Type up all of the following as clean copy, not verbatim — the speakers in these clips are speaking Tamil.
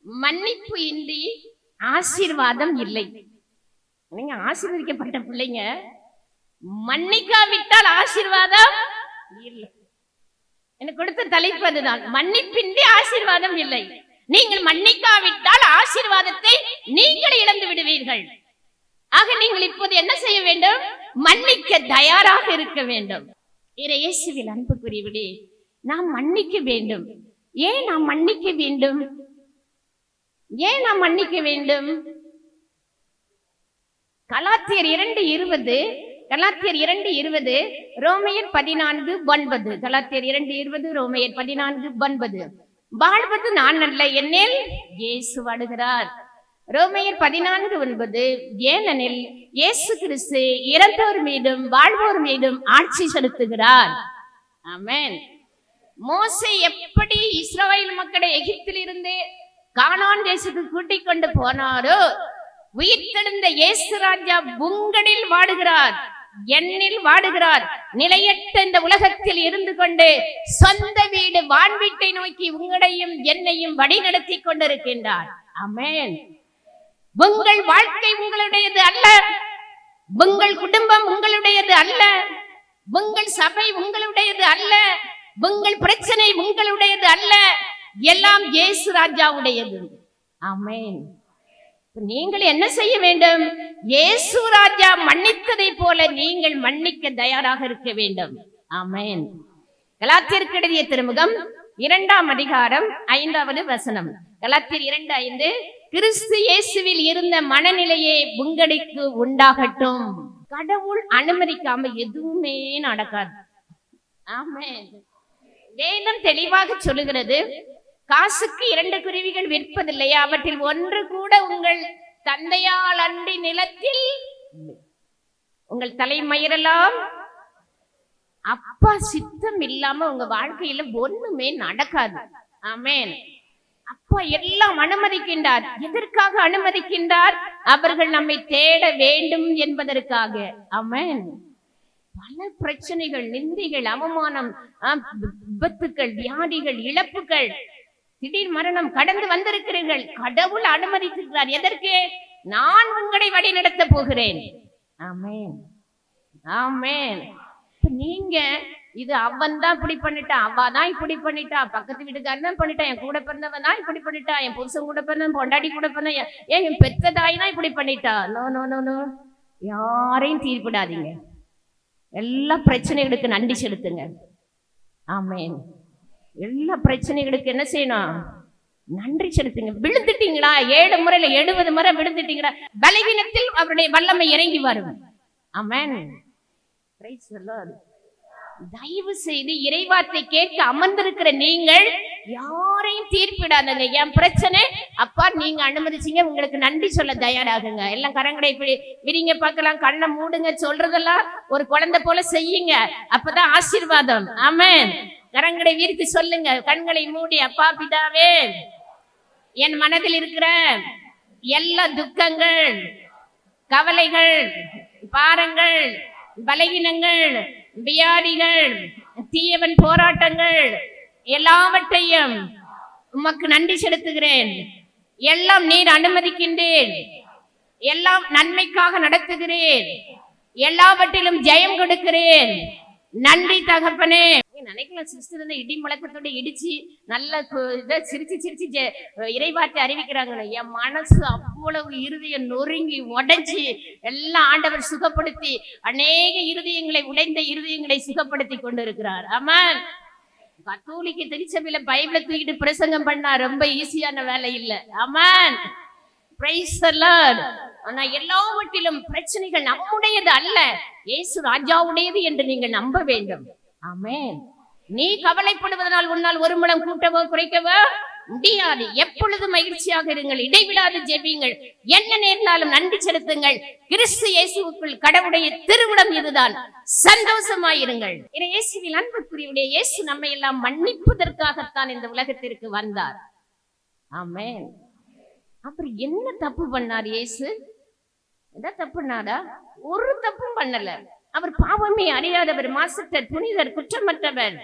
மன்னிப்பு இன்றி ஆசீர்வாதம் இல்லை. நீங்க ஆசீர்வதிக்கப்பட்ட பிள்ளைங்க, மன்னிக்காவிட்டால் ஆசீர்வாதம் இல்லை. எனக்கு கொடுத்த தலைப்பு அதுதான், மன்னிப்பின்றி ஆசீர்வாதம் இல்லை. நீங்கள் மன்னிக்காவிட்டால் ஆசீர்வாதத்தை நீங்கள் இழந்து விடுவீர்கள். ஆக நீங்கள் இப்போது என்ன செய்ய வேண்டும்? மன்னிக்க தயாராக இருக்க வேண்டும். இயேசுவில் அன்புக்குரியவர்களே, நாம் மன்னிக்க வேண்டும். ஏன் நாம் மன்னிக்க வேண்டும்? ஏன் நாம் மன்னிக்க வேண்டும்? கலாத்தியர் 2:20, கலாத்தியர் 2:20, ரோமையர் 14:9. கலாத்தியர் 2:20, ரோமையர் 14:9. வாழ்வது நான் அல்ல, என்னில் இயேசு வாழுகிறார். ரோமையர் 14:9, ஏனெனில் இயேசு கிறிஸ்து இறந்தோர் மீதும் வாழ்வோர் மீதும் ஆட்சி செலுத்துகிறார். ஆமென். மோசே எப்படி இஸ்ரவேல் மக்களை எகிப்தில் இருந்து கானான் தேசத்துக்கு கூட்டிக் கொண்டு போனாரோ, உயிர்த்தெழுந்த இயேசு ராஜா உங்களில் வாடுகிறார், என்னில் வாடுகிறார். நிலையற்ற இந்த உலகத்தில் இருந்து கொண்டு சொந்த வீடு வான் வீட்டை நோக்கி உங்களையும் என்னையும் வழிநடத்தி கொண்டிருக்கின்றார். ஆமென். உங்கள் வாழ்க்கை உங்களுடையது அல்ல, உங்கள் குடும்பம் உங்களுடையது அல்ல, உங்கள் சபை உங்களுடையது அல்ல, உங்கள் பிரச்சனை உங்களுடையது அல்ல, எல்லாம் இயேசு ராஜாவுடையது. ஆமென். நீங்கள் என்ன செய்ய வேண்டும்? இயேசு ராஜா மன்னித்ததை போல நீங்கள் மன்னிக்க தயாராக இருக்க வேண்டும். ஆமென். கலாத்தியருக்கு எழுதிய திருமுகம் 2ஆம் அதிகாரம் 5வது வசனம். கலாத்தியர் 2:5, கிறிஸ்து இயேசுவில் இருந்த மனநிலையே உங்களுக்கு உண்டாகட்டும். கடவுள் அனுமதிக்காம எதுவுமே நடக்காது. ஆமென். வேதம் தெளிவாக சொல்லுகிறது, காசுக்கு 2 குருவிகள் விற்பதில்லையா? அவற்றில் ஒன்று கூட உங்கள் தந்தையால் அன்றி நிலத்தில் உங்கள் தலைமயிரெல்லாம் அப்பா சித்தம் இல்லாம உங்க வாழ்க்கையில ஒண்ணுமே நடக்காது. ஆமென். அப்பா எல்லாம் அனுமதிக்கின்றார். எதற்காக அனுமதிக்கின்றார்? அவர்கள் நம்மை தேட வேண்டும் என்பதற்காக. ஆமென். பல பிரச்சனைகள், நிந்தைகள், அவமானம், விபத்துக்கள், வியாதிகள், இழப்புகள், திடீர் மரணம் கடந்து வந்திருக்கிறீர்கள். கடவுள் அனுமதித்திருக்கிறார். எதற்கு? நான் உங்களை வழி நடத்த போகிறேன். ஆமென். ஆமென். நீங்க இது அவன் தான் இப்படி பண்ணிட்டான், அவ தான் இப்படி பண்ணிட்டா, பக்கத்து வீட்டுக்காரன் தான் பண்ணிட்டான், என் கூட பிறந்தவன் தான் இப்படி பண்ணிட்டா, என் புருஷன் கூட பிறந்தவன், பொண்டாட்டி கூட பிறந்த, என் பெத்த தாய் தான் இப்படி பண்ணிட்டா. No no no no. யாரையும் தீர்ப்பிடாதீங்க. எல்லா பிரச்சனைகளுக்கு நன்றி செலுத்துங்க. ஆமென். எல்லா பிரச்சனைகளுக்கு என்ன செய்யணும்? நன்றி செலுத்துங்க. விழுந்துட்டீங்களா? 7 முறையில 70 முறை விழுந்துட்டீங்களா? பலவீனத்தில் அவருடைய வல்லமை இறங்கி வரும். ஆமென். Praise the Lord. தயவு செய்து இறைவார்த்தை கேட்க அமர்ந்திருக்கிற நீங்கள் யாரையும் தீர்ப்பிடாதங்க. என் பிரச்சனை அப்பா நீங்க அனுமதிச்சீங்க, உங்களுக்கு நன்றி சொல்ல தயாராகுங்க. எல்லாம் கரங்களை விரிங்க பார்க்கலாம், கண்ணை மூடுங்க, சொல்றதெல்லாம் ஒரு குழந்தை போல செய்யுங்க, அப்பதான் ஆசீர்வாதம். ஆமென். கரங்களை விரித்து சொல்லுங்க, கண்களை மூடி, அப்பா பிதாவே, என் மனதில் இருக்கிற எல்லா துக்கங்கள், கவலைகள், பாரங்கள், பலவீனங்கள், வியாதிகள், தீயவன் போராட்டங்கள் எல்லாவற்றையும் உமக்கு நன்றி செலுத்துகிறேன். எல்லாம் நீர் அனுமதிக்கின்றேன், எல்லாம் நன்மைக்காக நடத்துகிறேன், எல்லாவற்றிலும் ஜெயம் கொடுக்கிறேன். நன்றி தகப்பனே. நினைக்கலாம் சிஸ்டர் வந்து இடி முழக்கத்தோட இடிச்சு நல்ல இதை சிரிச்சு சிரிச்சு இறைவார்த்தை அறிவிக்கிறாங்க. என் மனசு அவ்வளவு இருதயம் நொறுங்கி உடைஞ்சி எல்லாம் ஆண்டவர் சுகப்படுத்தி அநேக இருதயங்களை, உடைந்த இருதயங்களை சுகப்படுத்தி கொண்டு இருக்கிறார். ஆமென். கத்தோலிக்க திருச்சபையில பைபிளை தூக்கிட்டு பிரசங்கம் பண்ணா ரொம்ப ஈஸியான வேலை இல்லை. ஆமென். Praise the Lord. ஆனா எல்லாவற்றிலும் பிரச்சனைகள் நம்முடையது அல்ல, இயேசு ராஜாவுடையது என்று நீங்கள் நம்ப வேண்டும். ஆமென். நீ கவலைப்படுவதனால் உன்னால் ஒரு முழம் கூட்டவோ குறைக்கவோ முடியாது. எப்பொழுதும் மகிழ்ச்சியாக இருங்கள், இடைவிடாது ஜெபியுங்கள், என்ன நேர்ந்தாலும் நன்றி செலுத்துங்கள். கிறிஸ்து இயேசுவுக்குள் கடவுளுடைய திருவிடம் இதுதான், சந்தோஷமாயிருங்கள். இயேசுவில் அன்புக்குரியவர்களே, இயேசு நம்மை எல்லாம் மன்னிப்பதற்காகத்தான் இந்த உலகத்திற்கு வந்தார். ஆமென். அப்புறம் என்ன தப்பு பண்ணார் இயேசு? ஏதாவது தப்பு பண்ணாரா? ஒரு தப்பும் பண்ணல. அவர் பாவமே அறியாதவர், மாசற்ற, புனிதர், குற்றமற்றவர்.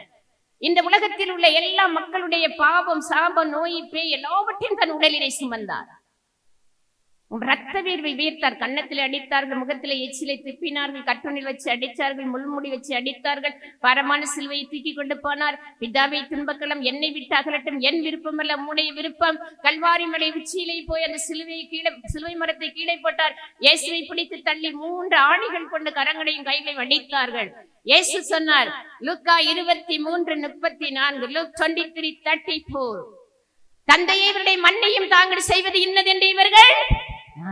இந்த உலகத்தில் உள்ள எல்லா மக்களுடைய பாவம், சாபம், நோய், பேய் எல்லாவற்றையும் தன் உடலிலே சுமந்தார். ரத்த வீர்வை வீர்த்தார். கன்னத்தில் அடித்தார்கள், முகத்திலே எச்சிலை திப்பினார்கள், கட்டுனில் வச்சு அடித்தார்கள், முள்முடி வச்சு அடித்தார்கள், பாரமான சிலுவையை தூக்கி கொண்டு போனார். பிதாவை துன்பக்களம் என்னை விட்டு அகலட்டும், என் விருப்பம் அல்ல உம்முடைய விருப்பம். கல்வாரி மலை உச்சியிலே போய் அந்த சிலுவை மரத்தை கீழே போட்டார். இயேசுவை பிடித்து தள்ளி 3 ஆணிகள் கொண்டு கரங்களையும் கைகளையும் அடித்தார்கள். இயேசு சொன்னார், லூக்கா 23:34, Luke 23:34, தந்தையை இவருடைய மண்ணையும் தாங்கள் செய்வது இன்னதென்று இவர்கள்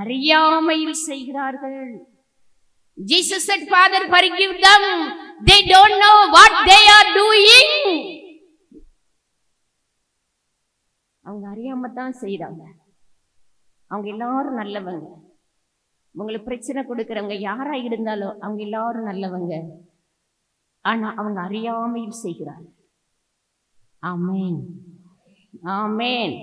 அறியாமையில் செய்கிறார்கள். Jesus said, Father, forgive them. They don't know what they are doing. அவங்க அறியாம தான் செய்றாங்க. அவங்க எல்லாரும் நல்லவங்க. உங்களுக்கு பிரச்சனை கொடுக்கறவங்க யாரா இருந்தாலும் அவங்க எல்லாரும் நல்லவங்க. ஆனா அவங்க அறியாமையில் செய்கிறார்கள். ஆமென், ஆமென்.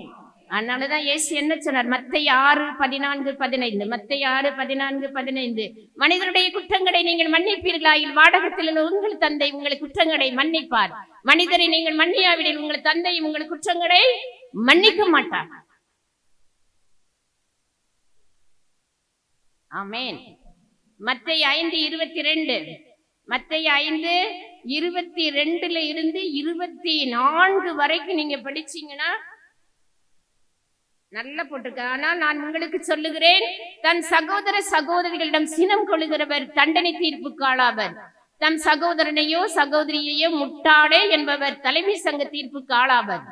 அதனாலதான் இயேசு என்ன சொன்னார்? மத்தேயு 6:14-15, மத்தேயு 6:14-15, மனிதருடைய குற்றங்களை நீங்கள் மன்னிப்பீர்களாயில் வாடகத்தில் உள்ள உங்கள் தந்தை உங்கள் குற்றங்களை மன்னிப்பார். மனிதரை நீங்கள் மன்னியாவிடில் உங்கள் தந்தை உங்கள் குற்றங்களை மன்னிக்க மாட்டார். ஆமென். மத்தேயு 5:22, மத்தேயு 5:22 இருந்து 24 வரைக்கும் நீங்க படிச்சீங்கன்னா நல்லா போட்டிருக்க. ஆனால் நான் உங்களுக்கு சொல்லுகிறேன், தன் சகோதர சகோதரிகளிடம் சினம் கொள்ளுகிறவர் தண்டனை தீர்ப்புக்கு ஆளாவர். தம் சகோதரனையோ சகோதரியையோ முட்டாளே என்பவர் தலைமை சங்க தீர்ப்புக்கு ஆளாவர்.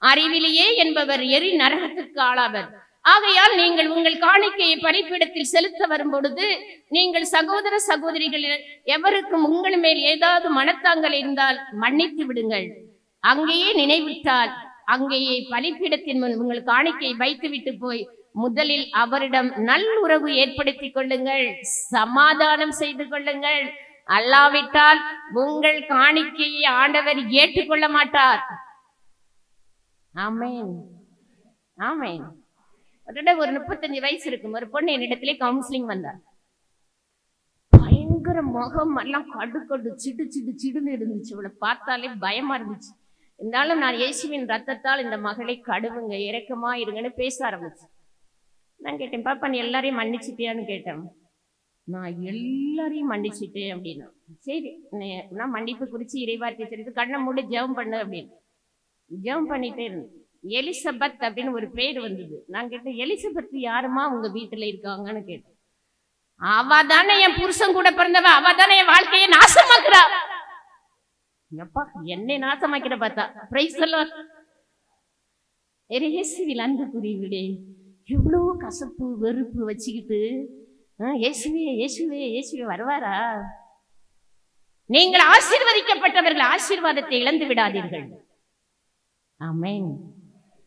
அறிவிலேயே என்பவர் எரி நரகத்துக்கு ஆளாவர். ஆகையால் நீங்கள் உங்கள் காணிக்கையை பலிபீடத்தில் செலுத்த வரும் பொழுது நீங்கள் சகோதர சகோதரிகள் எவருக்கும் உங்கள் மேல் ஏதாவது மனத்தாங்கள் இருந்தால் மன்னித்து விடுங்கள். அங்கேயே நினைவிட்டால் அங்கேயே பலிபீடத்தின் முன் உங்கள் காணிக்கையை வைத்துவிட்டு போய் முதலில் அவரிடம் நல்லுறவு ஏற்படுத்திக் கொள்ளுங்கள், சமாதானம் செய்து கொள்ளுங்கள். அல்லாவிட்டால் உங்கள் காணிக்கையை ஆண்டவர் ஏற்றுக்கொள்ள மாட்டார். ஆமென், ஆமென். ஒரு 35 வயசு இருக்கும் ஒரு பொண்ணு என்னிடத்திலே கவுன்சிலிங் வந்தார். பயங்கர முகம் எல்லாம் கடு சிடு சிடு சிடுன்னு இருந்துச்சு. இவளை பார்த்தாலே பயமா இருந்துச்சு. இருந்தாலும் நான் இயேசுவின் ரத்தத்தால் இந்த மகளை கடுவுங்க, இரக்கமா இருங்கன்னு பேச ஆரம்பிச்சேன். நான் கேட்டேன், பாப்பா நீ எல்லாரையும் மன்னிச்சிட்டியான்னு கேட்டேன். நான் எல்லாரையும் மன்னிச்சிட்டேன் அப்படின்னா. சரி, நான் மன்னிப்பு குறித்து இறைவார்த்தை தெரிவித்து கண்ணை மூடி ஜெபம் பண்ணு அப்படின்னு ஜெபம் பண்ணிட்டே இருந்தேன். எலிசபெத் அப்படின்னு ஒரு பேர் வந்தது. நான் கேட்டேன், எலிசபெத் யாருமா உங்க வீட்டுல இருக்காங்கன்னு கேட்டேன். அவ தானே என் புருஷன் கூட பிறந்தவ, அவ தானே என் வாழ்க்கையை நாசமாக்குறா. எப்பா என்னை நாசமாக்கிற பார்த்தா. பிரைஸ் எல்லாம் இயேசுவில் அன்புக்குரியவர்களே, எவ்வளோ கசப்பு வெறுப்பு வச்சுக்கிட்டு இயேசுவே இயேசுவே இயேசுவே வருவாரா? நீங்கள் ஆசீர்வதிக்கப்பட்டவர்கள், ஆசீர்வாதத்தை இழந்து விடாதீர்கள். ஆமென்.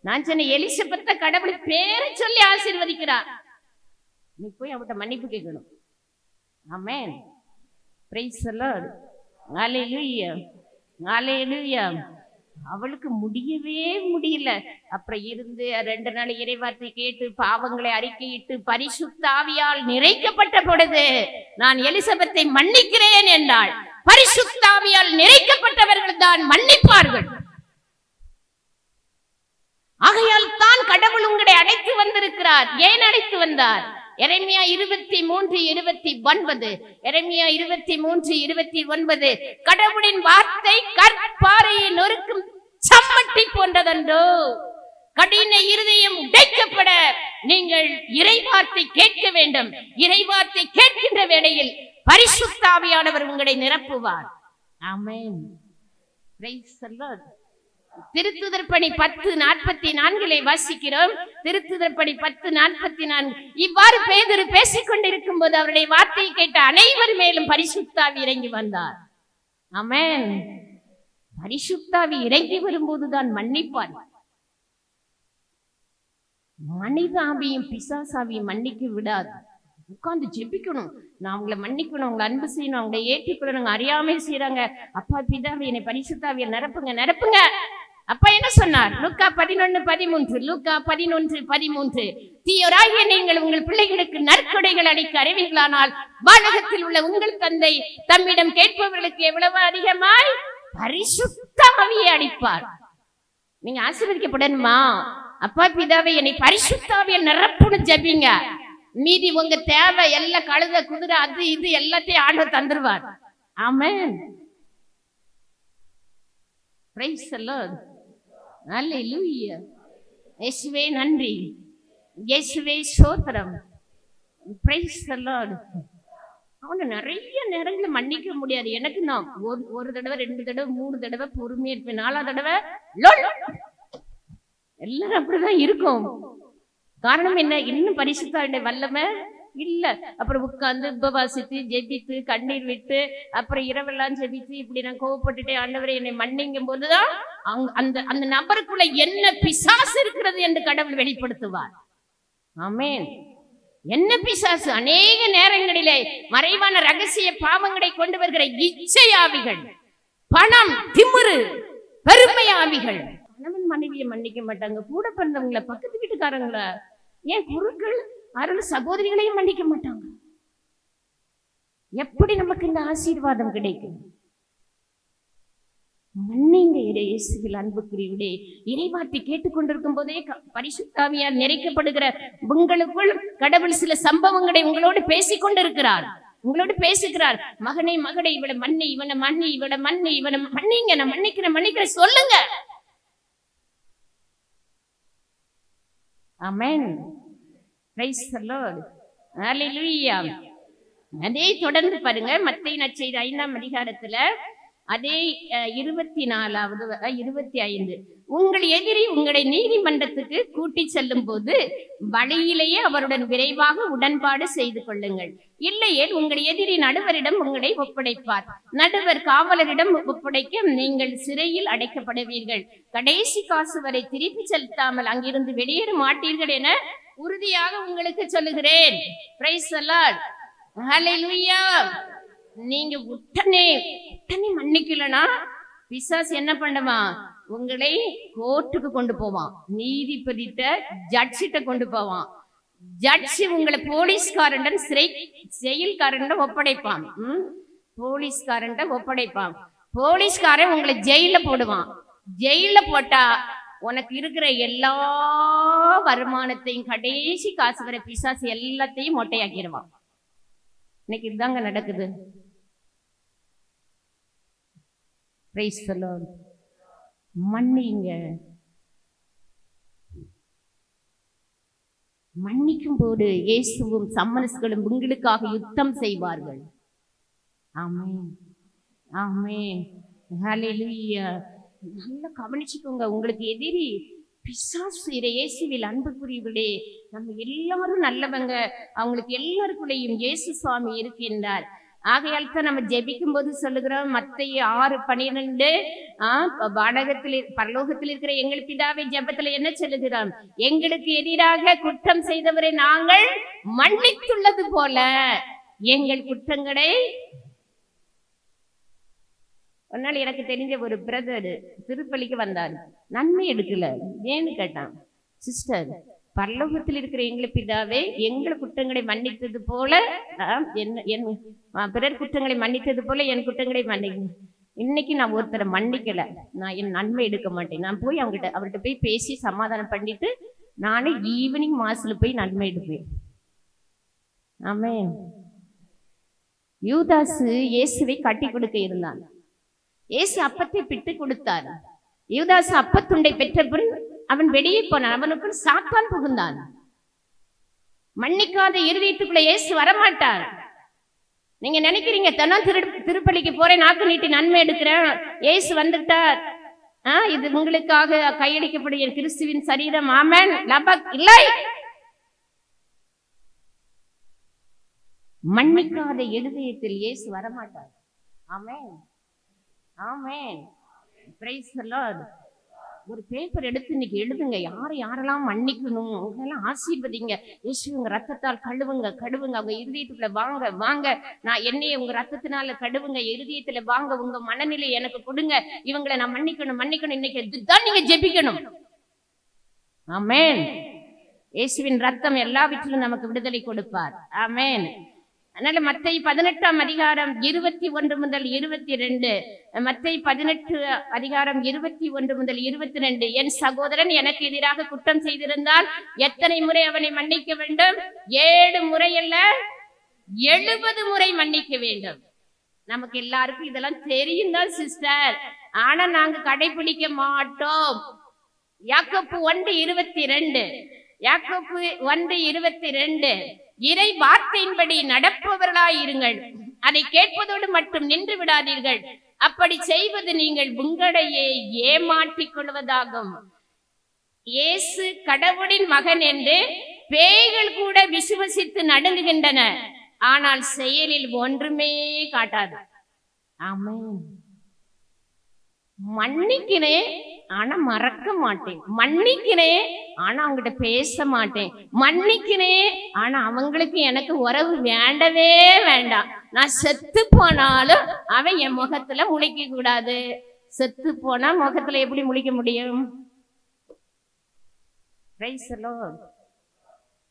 நான் சொன்ன எலிசபெத்த கடவுள் பேரை சொல்லி ஆசீர்வதிக்கிறார். நீ போய் அவட்ட மன்னிப்பு கேட்கணும். Amen. Praise the Lord. Hallelujah, hallelujah. அவளுக்கு முடியவே முடியல. அப்புறம் இருந்து 2 நாள் இறைவார்த்தை கேட்டு பாவங்களை அறிக்கையிட்டு பரிசுத்த ஆவியால் நிறைக்கப்பட்ட பொழுது நான் எலிசபெத்தை மன்னிக்கிறேன் என்றாள். பரிசுத்த ஆவியால் நிறைக்கப்பட்டவர்கள் தான் மன்னிப்பார்கள். ஆகையால் தான் கடவுள் உங்களை அழைத்து வந்திருக்கிறார். ஏன் அழைத்து வந்தார்? எரேமியா 23:29, எரேமியா 23:29, கடவுளின் வார்த்தை கற்பாறையை நொறுக்கும் சம்மட்டி போன்றதன்றோ, கடின இருதயம் உடைக்கப்பட நீங்கள் இறைவார்த்தை கேட்க வேண்டும். இறைவார்த்தை கேட்கின்ற வேளையில் பரிசுத்த ஆவியானவர் உங்களை நிரப்புவார். ஆமென். Praise the Lord. திருத்துதர் பணி 10:44 வாசிக்கிறோம். திருத்துதர் பணி 10:44, இவ்வாறு பேதுரு பேசிக்கொண்டிருக்கும் போது அவருடைய வார்த்தையை கேட்ட அனைவர் மேலும் பரிசுத்த ஆவி இறங்கி வந்தார். ஆமென். பரிசுத்த ஆவி இறங்கி வரும்போதுதான் மன்னிப்பார். மனித ஆவியும் பிசாசாவியும் மன்னிக்க விடாது. உட்கார்ந்து ஜெபிக்கணும். நான் அவங்களை மன்னிக்கணும், அவங்களை அன்பு செய்யணும், அவங்களை ஏற்றுக்கொள்ளணும். அறியாமை செய்யறாங்க. அப்பா பிதாவே என்னை பரிசுத்த ஆவியால் நிரப்புங்க நிரப்புங்க. அப்பா என்ன சொன்னார்? லூக்கா 11:13, லூக்கா 11:13, தீயோராகிய நீங்கள் உங்கள் பிள்ளைகளுக்கு நற்கொடைகள் அளிக்க அறிவீர்களானால் வானகத்தில் உள்ள உங்கள் தந்தை தம்மிடம் கேட்பவர்களுக்கு எவ்வளவு அதிகமாய் பரிசுத்த ஆவியை அளிப்பார். நீங்க ஆசீர்வதிக்கப்படணுமா? அப்பா பிதாவை என்னை பரிசுத்த ஆவியால் நிரப்புன்னு ஜெபிங்க. மீதி உங்க தேவை எல்லாம் கழுத குதிரை அது இது எல்லாத்தையும் ஆண்டவர் தந்துருவார். ஆமென். Praise the Lord. ஹல்லேலூயா. இயேசுவே நன்றி, இயேசுவே ஸ்தோத்திரம். Price the Lord. அவனை நிறைய நேரங்களை மன்னிக்க முடியாது. எனக்கு நான் ஒரு தடவை 2 தடவை 3 தடவை பொறுமையா இருப்பேன். 4ஆவது தடவை எல்லாரும் அப்படிதான் இருக்கும். காரணம் என்ன? இன்னும் பரிசுத்த வல்லமை இல்ல. அப்புறம் உட்கார்ந்து உபவாசித்து ஜெபித்து கண்ணீர் விட்டு அப்புறம் இரவெல்லாம் ஜெபித்து இப்படி நான் கோவப்பட்டுட்டே ஆண்டவரே என்னை மன்னிக்கும் போதுதான் அந்த அந்த நபருக்குள்ள என்ன பிசாசு இருக்கிறது என்று கடவுள் வெளிப்படுத்துவார். ஆமென். என்ன பிசாசு? அநேக நேரங்களிலே மறைவான ரகசிய பாவங்களை கொண்டு வருகிற இச்சை ஆவிகள், பணம், திமிரு, பெருமை ஆவிகள். கணவன் மனைவியை மன்னிக்க மாட்டாங்க, கூட பிறந்தவங்கள, பக்கத்து வீட்டுக்காரங்கள, ஏன் குருக்கள் அருள் சகோதரிகளையும் மன்னிக்க மாட்டாங்க. எப்படி நமக்கு இந்த ஆசீர்வாதம் கிடைக்கும்? மன்னிங்க இயேசுவில் அன்புக்குரியவரே. இறைவார்த்தை கேட்டுக்கொண்டிருக்கும் போதே பரிசுத்த ஆவியால் நிறைக்கப்படுகிற உங்களுக்குள் கடவுள் சில சம்பவங்களை உங்களோடு பேசிக் கொண்டிருக்கிறார். உங்களோடு பேசுகிறார். மகனே மகனே இவளை மன்னி, இவனை மன்னி, இவளை மன்னி, இவனை மன்னிங்க, நான் மன்னிக்கிறேன் சொல்லுங்க. Amen. Praise the Lord. Hallelujah. அதே தொடர்ந்து பாருங்க, மத்தேயு நற்செய்தி 5ஆம் அதிகாரத்துல அதே 24வது 25, உங்கள் எதிரி உங்களை நீதிமன்றத்துக்கு கூட்டி செல்லும் போது வழியிலேயே அவருடன் விரைவாக உடன்பாடு செய்து கொள்ளுங்கள். இல்லையே உங்கள் எதிரி நடுவரிடம் உங்களை ஒப்படைப்பார். நடுவர் காவலரிடம் ஒப்படைக்க நீங்கள் சிறையில் அடைக்கப்படுவீர்கள். கடைசி காசு வரை திருப்பி செலுத்தாமல் அங்கிருந்து வெளியேற மாட்டீர்கள் என உறுதியாக உங்களுக்கு சொல்லுகிறேன். Praise the Lord. ஹல்லேலூயா. நீங்க உடனே மன்னிக்கலனா பிசாசு என்ன பண்ணுவான்? உங்களை கோர்ட்டுக்கு கொண்டு போவான், நீதிபதிட்ட ஜட்ஜிட்ட கொண்டு போவான். ஜட்ஜி உங்களை போலீஸ்காரன் செயல்காரன் ஒப்படைப்பான். போலீஸ்காரன் உங்களை ஜெயில போடுவான். ஜெயில போட்டா உனக்கு இருக்கிற எல்லா வருமானத்தையும் கடைசி காசு வர பிசாசு எல்லாத்தையும் மொட்டையாக்கிடுவான். இன்னைக்கு இதுதாங்க நடக்குது. Price the Lord. மன்னிங்க. மன்னிக்கும் போது இயேசுவும் சம்மனஸ்களும் உங்களுக்காக யுத்தம் செய்வார்கள். ஆமென், ஆமென், ஹல்லேலூயா. நல்லா கவனிச்சுக்கோங்க. உங்களுக்கு எதிரி பிசாசு இயேசுவில் அன்புக்குரியவர்களே, நம்ம எல்லாரும் நல்லவங்க. அவங்களுக்கு எல்லாருக்குள்ளேயும் இயேசு சுவாமி இருக்கின்றார். ஆகையால் தான் நம்ம ஜெபிக்கும் போது சொல்லுகிறோம், மத்தேயு 6:12, வானகத்தில் பரலோகத்தில் இருக்கிற எங்கள் பிதாவை ஜெபத்துல என்ன சொல்லுகிறோம்? எங்களுக்கு எதிராக குற்றம் செய்தவரை நாங்கள் மன்னித்துள்ளது போல எங்கள் குற்றங்களை. ஒரு நாள் எனக்கு தெரிஞ்ச ஒரு பிரதர் திருப்பலிக்கு வந்தார். நன்மை எடுக்கல. ஏன்னு கேட்டான், சிஸ்டர் பரலோகத்தில் இருக்கிற எங்கள் பிதாவே எங்கள் குற்றங்களை மன்னித்தது போல என் பிறர் குற்றங்களை மன்னித்தது போல என் குற்றங்களை மன்னிக்க. இன்னைக்கு நான் ஒருத்தரை மன்னிக்கல, நான் என் நன்மை எடுக்க மாட்டேன். நான் போய் அவர்கிட்ட போய் பேசி சமாதானம் பண்ணிட்டு நானே ஈவினிங் மாஸ்ல போய் நன்மை எடுப்பேன். ஆமென். யூதாசு இயேசுவை கட்டி கொடுக்க இருந்தான். இயேசு அப்பத்தை பிட்டு கொடுத்தார். யூதாசு அப்பத்துண்டை பெற்ற பின் அவன் வெளியே போனான். அவனுக்குள் சாத்தான் புகுந்தான். மன்னிக்காத இருதயத்துக்குள்ள இயேசு வரமாட்டார். நீங்க நினைக்கிறீங்க தினம் திருப்பலிக்கு போறேன், நாக்கு நீட்டி நன்மை எடுக்கிறேன், இயேசு வந்துட்டார், இது உங்களுக்காக கையடிக்கப்படுகிற கிறிஸ்துவின் சரீரம். ஆமென். லபக் இல்லை. மன்னிக்காத இருதயத்தில் இயேசு வரமாட்டார். Amen, amen. Praise the Lord. ஒரு பேப்பர் எடுத்து இன்னைக்கு எழுதுங்க, யாரெல்லாம் மன்னிக்கணும், உங்களெல்லாம் ஆசீர்வதிங்க. இயேசு உங்க ரத்தத்தால் கழுவுங்க, அவங்க இருதயத்துக்குள்ள வாங்க. நான் என்னைய உங்க ரத்தத்தினால கழுவுங்க, இருதயத்துல வாங்க, உங்க மனநிலை எனக்கு கொடுங்க, இவங்களை நான் மன்னிக்கணும். இன்னைக்கு இதுதான் நீங்க ஜெபிக்கணும். ஆமென். இயேசுவின் ரத்தம் எல்லாவற்றிலும் நமக்கு விடுதலை கொடுப்பார். ஆமென். அதனால மத்தேயு 18ஆம் அதிகாரம் 21 முதல் 22, மத்தேயு 18 அதிகாரம் 21 முதல் 22, என் சகோதரன் எனக்கு எதிராக குற்றம் செய்திருந்தால் எத்தனை முறை அவனை மன்னிக்க வேண்டும்? 7 முறை அல்ல, 70 முறை மன்னிக்க வேண்டும். நமக்கு எல்லாருக்கும் இதெல்லாம் தெரியும் தான் சிஸ்டர், ஆனா நாங்க கடைபிடிக்க மாட்டோம். யாக்கோப்பு 1:22, யாக்கோப்பு 1:22, இறை வார்த்தையின்படி நடப்பவர்களாயிருங்கள், அதை கேட்பதோடு மட்டும் நின்று விடாதீர்கள், அப்படி செய்வது நீங்கள் உங்களையே ஏமாற்றிக் கொள்வதாகும். இயேசு கடவுளின் மகன் என்று பேய்கள் கூட விசுவசித்து நடுங்குகின்றன, ஆனால் செயலில் ஒன்றுமே காட்டாது. ஆமென். மன்னிக்கிறேன் ஆனா மறக்க மாட்டேன், மன்னிக்கிறேன் ஆனா அவங்ககிட்ட பேச மாட்டேன், மன்னிக்கிறேன் ஆனா அவங்களுக்கு எனக்கு உறவு வேண்டவே வேண்டாம். நான் செத்து போனாலும் அவன் என் முகத்துல முழிக்க கூடாது. செத்து போனா முகத்துல எப்படி முழிக்க முடியும்?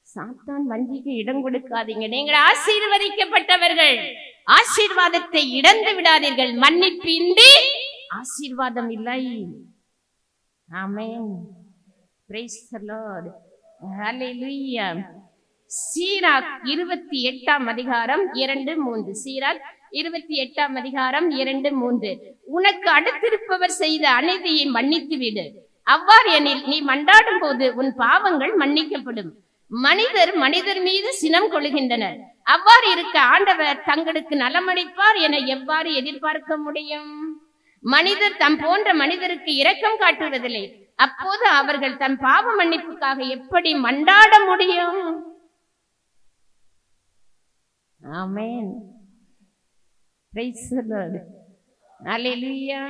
சாத்தான் வஞ்சிக்கு இடம் கொடுக்காதீங்க. நீங்கள் ஆசீர்வதிக்கப்பட்டவர்கள், ஆசீர்வாதத்தை இழந்து விடாதீர்கள். மன்னிப்பின்றி ஆசீர்வாதம் இல்லை. Amen. Praise the Lord. Hallelujah. Sirach 28ஆம் அதிகாரம் 2-3, சீராக் 28ஆம் அதிகாரம் 2-3, உனக்கு அடுத்திருப்பவர் செய்த அநீதியை மன்னித்து விடு, அவ்வாறு எனில் நீ மன்றாடும் போது உன் பாவங்கள் மன்னிக்கப்படும். மனிதர் மீது சினம் கொள்கின்றனர், அவ்வாறு இருக்க ஆண்டவர் தங்களுக்கு நலமளிப்பார் என எவ்வாறு எதிர்பார்க்க முடியும்? மனிதர் தம் போன்ற மனிதருக்கு இரக்கம் காட்டுவதில்லை, அப்போது அவர்கள் தன் பாவ மன்னிப்புக்காக எப்படி மன்றாட முடியும்? Amen. Praise the Lord. Hallelujah.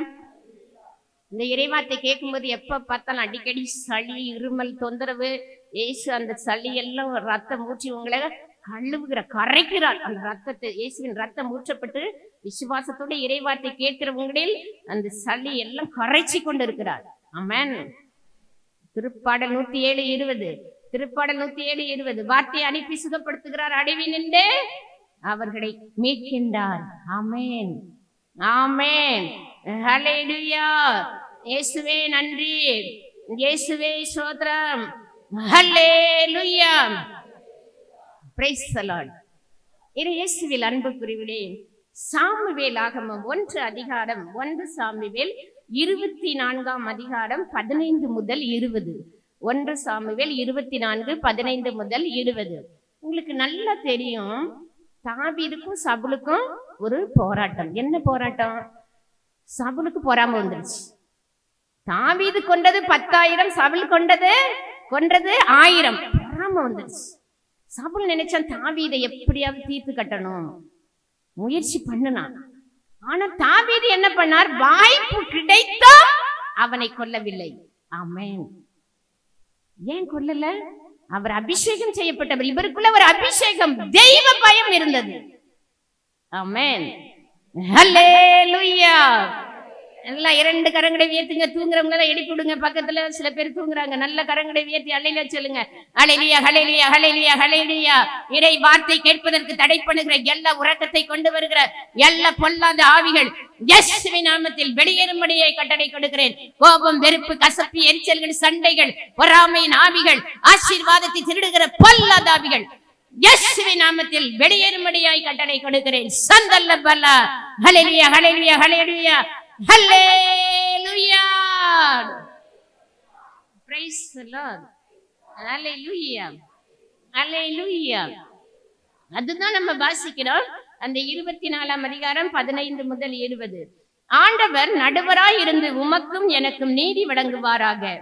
இந்த இறைவார்த்தை கேட்கும்போது எப்ப பார்த்தாலும் அடிக்கடி சளி, இருமல் தொந்தரவு. இயேசு அந்த சளி எல்லாம் ரத்தம் ஊற்றி உங்களை கழுவுகிற, கரைக்கிறார். அந்த ரத்தத்தை, இயேசுவின் ரத்தம் ஊற்றப்பட்டு விசுவாசத்தோட இறைவார்த்தை கேட்கிறவங்களில் அந்த சளி எல்லாம் கரைச்சி கொண்டு இருக்கிறார். ஆமென். திருப்பாடல் 107:20, திருப்பாடல் 107:20, வார்த்தையை அனுப்பி சுகப்படுத்துகிறார், அடைவி நின்று அவர்களை மீட்கின்றார். ஆமென், ஆமென். ஹல்லேலூயா. இயேசுவே நன்றி, இயேசுவே ஸ்தோத்திரம். ஹல்லேலூயா. Praise the Lord. இயேசுவில் அன்புக்குரியவர்களே, சாமுவேல் ஆகமம் 1 அதிகாரம் 1 சாமுவேல் 24ஆம் அதிகாரம் 15 முதல் 20. 1 சாமுவேல் 24, 15 முதல் 20. உங்களுக்கு நல்லா தெரியும், தாவீதுக்கும் சவுலுக்கும் ஒரு போராட்டம். என்ன போராட்டம்? சவுலுக்கு பொறாமை வந்துருச்சு. தாவீது கொண்டது 10,000, சவுல் கொண்டது 1000. பொறாமை வந்துருச்சு. சவுல் நினைச்சான் தாவீதை எப்படியாவது தீர்த்து கட்டணும், முயற்சி பண்ணினான். ஆனா தாவீது என்ன பண்ணார்? வாய்ப்பு கிடைத்தா அவனை கொல்லவில்லை. ஆமென். ஏன் கொல்லல? அவர் அபிஷேகம் செய்யப்பட்டவர். இவருக்குள்ள ஒரு அபிஷேகம், தெய்வ பயம் இருந்தது. ஆமென். ஹல்லேலூயா. எல்லாம் 2 கரங்களை உயர்த்துங்க. தூங்குறவங்க எல்லாம் எழுப்பி விடுங்க. பக்கத்துல சில பேர் தூங்குறாங்க. நல்ல கரங்களை உயர்த்தி அல்லேலூயா சொல்லுங்க. ஹல்லேலூயா, ஹல்லேலூயா, ஹல்லேலூயா, ஹல்லேலூயா. இறை வார்த்தை கேட்பதற்கு தடை பண்ணுகிற எல்லா உறக்கத்தை கொண்டு வருகிற எல்லா பொல்லாத ஆவிகள் இயேசுவின் நாமத்தில் வெளியேறும்படியே கட்டளை கொடுக்கிறேன். கோபம், வெறுப்பு, கசப்பு, எரிச்சல்கள், சண்டைகள், பொறாமையின் ஆவிகள், ஆசீர்வாதத்தை திருடுகிற பொல்லாத ஆவிகள் இயேசுவின் நாமத்தில் வெளியேறும்படியாய் கட்டளை கொடுக்கிறேன். சந்தல்ல பல்லா. Hallelujah, hallelujah, hallelujah, hallelujah. Praise the Lord. Hallelujah, hallelujah. அதுதான் நம்ம வாசிக்கிறோம். அந்த 24ஆம் அதிகாரம் 15 முதல் 20. ஆண்டவர் நடுவராய் இருந்து உமக்கும் எனக்கும் நீதி வழங்குவாராக,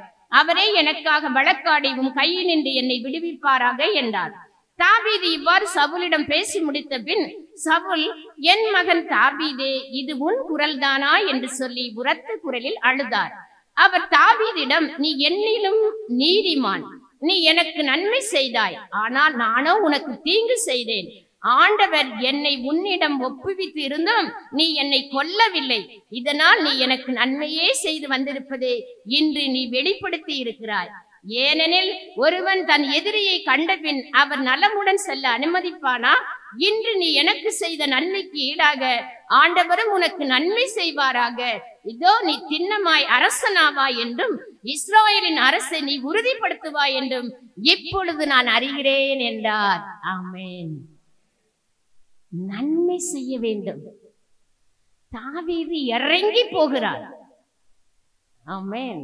அவரே எனக்காக வழக்காடி உம் கையில் நின்று என்னை விடுவிப்பாராக என்றார். தாவீது இவ்வாறு சவுலிடம் பேசி முடித்த பின் சவுல், என் மகன் தாவீதே, இது உன் குரல் தானா என்று சொல்லி உரத்த குரலில் அழுதார். அவர் தாவீதிடம், நீ என்னிலும் நீதிமான், நீ எனக்கு நன்மை செய்தாய், ஆனால் நானோ உனக்கு தீங்கு செய்தேன். ஆண்டவர் என்னை உன்னிடம் ஒப்புவித்து இருந்தும் நீ என்னை கொல்லவில்லை. இதனால் நீ எனக்கு நன்மையே செய்து வந்திருப்பதே இன்று நீ வெளிப்படுத்தி இருக்கிறாய். ஏனெனில் ஒருவன் தன் எதிரியை கண்டபின் அவர் நலமுடன் செல்ல அனுமதிப்பானா? இன்று நீ எனக்கு செய்த நன்மைக்கு ஈடாக ஆண்டவரும் உனக்கு நன்மை செய்வாராக. இதோ நீ திண்ணமாய் அரசனாவாய் என்றும் இஸ்ராயலின் அரசை நீ உறுதிப்படுத்துவாய் என்றும் இப்பொழுது நான் அறிகிறேன் என்றார். ஆமென். நன்மை செய்ய வேண்டும். தாவீது இறங்கி போகிறார். ஆமென்,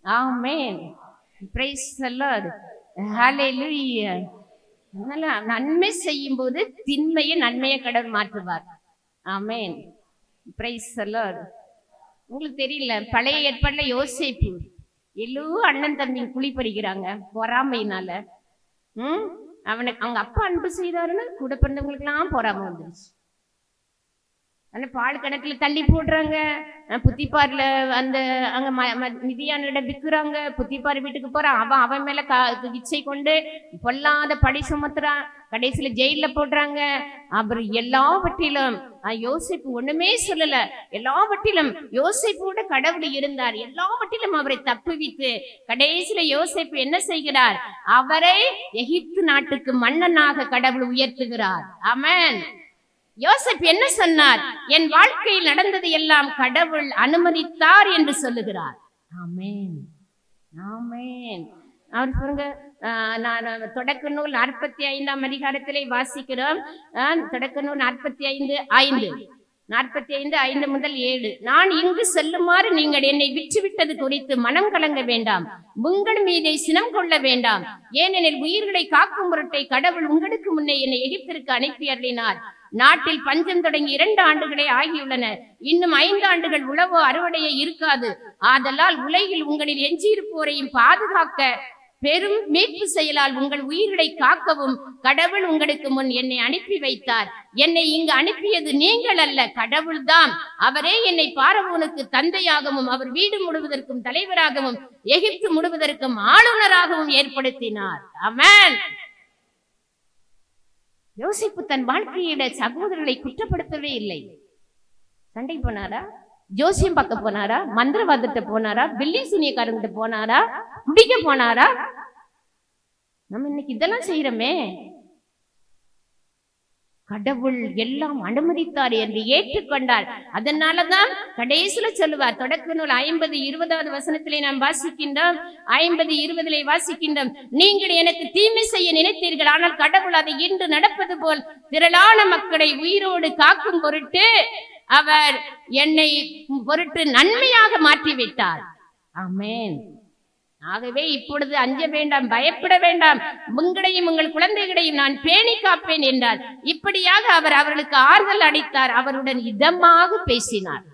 ஆமென். பிரைஸ் தி லார்ட், ஹல்லேலூயா. நன்மை செய்யும் போது திண்மையை நன்மையை கடவுள் மாற்றுவார். ஆமென், பிரைஸ் தி லார்ட். உங்களுக்கு தெரியல, பழைய ஏற்பாடுல யோசேப்பு எல்லோரும் அண்ணன் தம்பி குழி பறிக்கிறாங்க பொறாமையினால. அவனுக்கு அவங்க அப்பா அன்பு செய்தாருன்னு கூட பிறந்தவங்களுக்கு எல்லாம் பொறாமை வந்துருச்சு. ஆனா பால் கணக்குல தள்ளி போடுறாங்க. புத்திப்பார்ல அந்த அங்க மிதியானிட விற்கிறாங்க. புத்திப்பார் வீட்டுக்கு போறான். அவன் மேல இச்சை கொண்டு பொல்லாத பழி சுமத்துறான். கடைசியில ஜெயில போடுறாங்க. அப்புறம் எல்லாவற்றிலும் யோசேப்பு ஒண்ணுமே சொல்லல. எல்லாவற்றிலும் யோசேப்போட கடவுள் இருந்தார். எல்லாவற்றிலும் அவரை தப்புவித்து கடைசியில யோசேப்பு என்ன செய்கிறார்? அவரை எகிப்து நாட்டுக்கு மன்னனாக கடவுள் உயர்த்துகிறார். ஆமென். யோசேப்பு என்ன சொன்னார்? என் வாழ்க்கையில் நடந்தது எல்லாம் கடவுள் அனுமதித்தார் என்று சொல்லுகிறார். ஆமென், ஆமென். அவர் சொல்லுங்க, நான் தொடக்க நூல் 45ஆம் அதிகாரத்திலே வாசிக்கிறோம். தொடக்க நூல் 45:5 முதல் 7. நான் இங்கு செல்லுமாறு நீங்கள் என்னை விற்றுவிட்டது குறித்து மனம் கலங்க வேண்டாம், உங்கள் மீதே சினம் கொள்ள வேண்டாம். ஏனெனில் உயிர்களை காக்கும் பொருட்டை கடவுள் உங்களுக்கு முன்னே என்னை எகிப்திற்கு அனுப்பி அருளினார். நாட்டில் பஞ்சம் தொடங்கி 2 ஆண்டுகளே ஆகியுள்ளன. இன்னும் 5 ஆண்டுகள் உழவோ அறுவடையே இருக்காது. ஆதலால் உலகில் உங்களில் எஞ்சியிருப்போரையும் பாதுகாக்க பெரும் மீட்பு செயலால் உங்கள் உயிர்களை காக்கவும் கடவுள் உங்களுக்கு முன் என்னை அனுப்பி வைத்தார். என்னை இங்கு அனுப்பியது நீங்கள் அல்ல, கடவுள்தான். அவரே என்னை பார்வோனுக்கு தந்தையாகவும் அவர் வீடு முழுவதற்கும் தலைவராகவும் எகிப்து முழுவதற்கும் ஆளுநராகவும் ஏற்படுத்தினார். ஆமென். யோசிப்பு தன் வாழ்க்கையிட சகோதரர்களை குற்றப்படுத்தவே இல்லை. சண்டை போனாரா? ஜோசியம் பார்க்க போனாரா? மந்திரவாதத்தை போனாரா? பில்லி சூனியக்காரங்கிட்ட போனாரா? குடிக்க போனாரா? நம்ம இன்னைக்கு இதெல்லாம் செய்யறோமே. கடவுள் எல்லாம் அனுமதித்தார் என்று ஏற்றுக்கொண்டார். அதனாலதான் கடைசியில சொல்லுவார். தொடக்க நூல் 50:20 வசனத்திலே நாம் வாசிக்கின்றோம். 50:20 வாசிக்கின்றோம். நீங்கள் எனக்கு தீமை செய்ய நினைத்தீர்கள், ஆனால் கடவுள் அதை இன்று நடப்பது போல் திரளான மக்களை உயிரோடு காக்கும் பொருட்டு அவர் என்னை பொருட்டு நன்மையாக மாற்றிவிட்டார். ஆமென். ஆகவே இப்பொழுது அஞ்ச வேண்டாம், பயப்பட வேண்டாம், உங்களையும் உங்கள் குழந்தைகளையும் நான் பேணி காப்பேன் என்றார். இப்படியாக அவர் அவர்களுக்கு ஆறுதல் அளித்தார். அவருடன் இதமாக பேசினார்.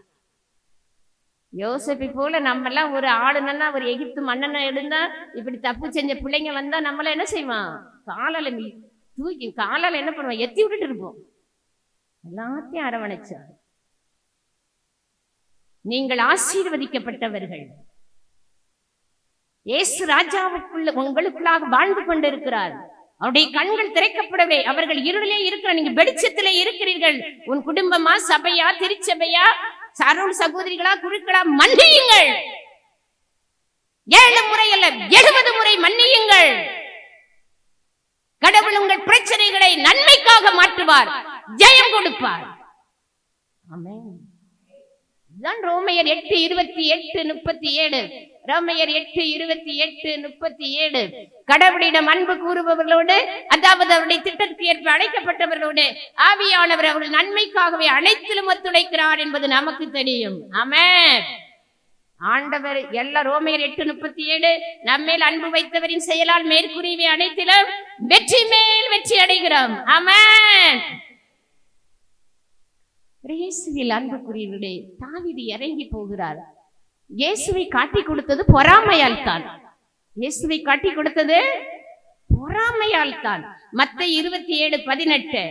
யோசேப்பை போல நம்ம எல்லாம் ஒரு ஆளுநனா, ஒரு எகிப்து மன்னனா இருந்தா, இப்படி தப்பு செஞ்ச பிள்ளைங்க வந்தா நம்மள என்ன செய்வான்? காலால தூக்கி காலால என்ன பண்ணுவோம்? எத்தி விட்டுட்டு இருப்போம். எல்லாத்தையும் அரவணைச்சார். நீங்கள் ஆசீர்வதிக்கப்பட்டவர்கள். இயேசு ராஜாவுக்குள்ள உங்களுக்குள்ளாக வாழ்ந்து கொண்டிருக்கிறார். அவருடைய கண்கள் திறக்கப்படவே. அவர்கள் இருளிலே இருக்கிற, நீங்க வெளிச்சத்திலே இருக்கிறீர்கள். உன் குடும்பமா, சபையா, திருச்சபையா, சரோன் சகோதரிகளா, குருக்களா, மன்னியுங்கள். 7 முறை அல்ல, 70 முறை மன்னியுங்கள். கடவுள் உங்கள் பிரச்சனைகளை நன்மைக்காக மாற்றுவார், ஜெயம் கொடுப்பார். ஆமென். இதுதான் ரோமையர் 8:28-37. ரோமையர் 8:28-37. கடவுளிடம் அன்பு கூறுபவர்களோடு, அதாவது அவருடைய திட்டத்திற்கு ஏற்ப அழைக்கப்பட்டவர்களோடு ஆவியானவர் அவர்கள் நன்மைக்காகவே அனைத்திலும் ஒத்துழைக்கிறார் என்பது நமக்கு தெரியும். ஆமென். ஆண்டவர் எல்லா ரோமையர் 8:37 நம்மேல் அன்பு வைத்தவரின் செயலால் மேற்கூறியவை அனைத்திலும் வெற்றி மேல் வெற்றி அடைகிறோம். ஆமென். இயேசுவில் அன்புக்குரியவர்களே, தாவீது இறங்கி போகிறார். இயேசுவை காட்டி கொடுத்தது பொறாமையால் தான். இயேசுவை காட்டி கொடுத்தது பொறாமையால் தான். மத்தேயு 27:18.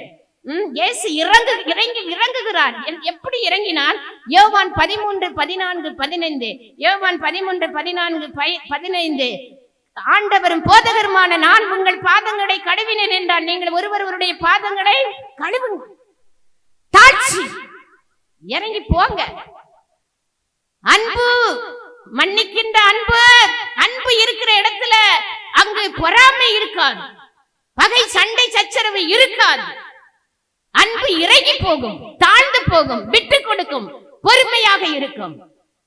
இயேசு இறங்குகிறார். எப்படி இறங்கினார்? யோவான் 13:14-15. யோவான் 13:14-15. ஆண்டவரும் போதகருமான நான் உங்கள் பாதங்களை கழுவினேன் என்றால், நீங்கள் ஒருவருடைய பாதங்களை கழுவுங்க. தாட்சி, இறங்கி போங்க. அன்பு மன்னிக்கின்ற அன்பு. அன்பு இருக்கிற இடத்துல அங்கு பொறாமை இருக்காது, பகை சண்டை சச்சரவு இருக்காது. அன்பு இறங்கி போகும், தாழ்ந்து போகும், விட்டு கொடுக்கும், பொறுமையாக இருக்கும்.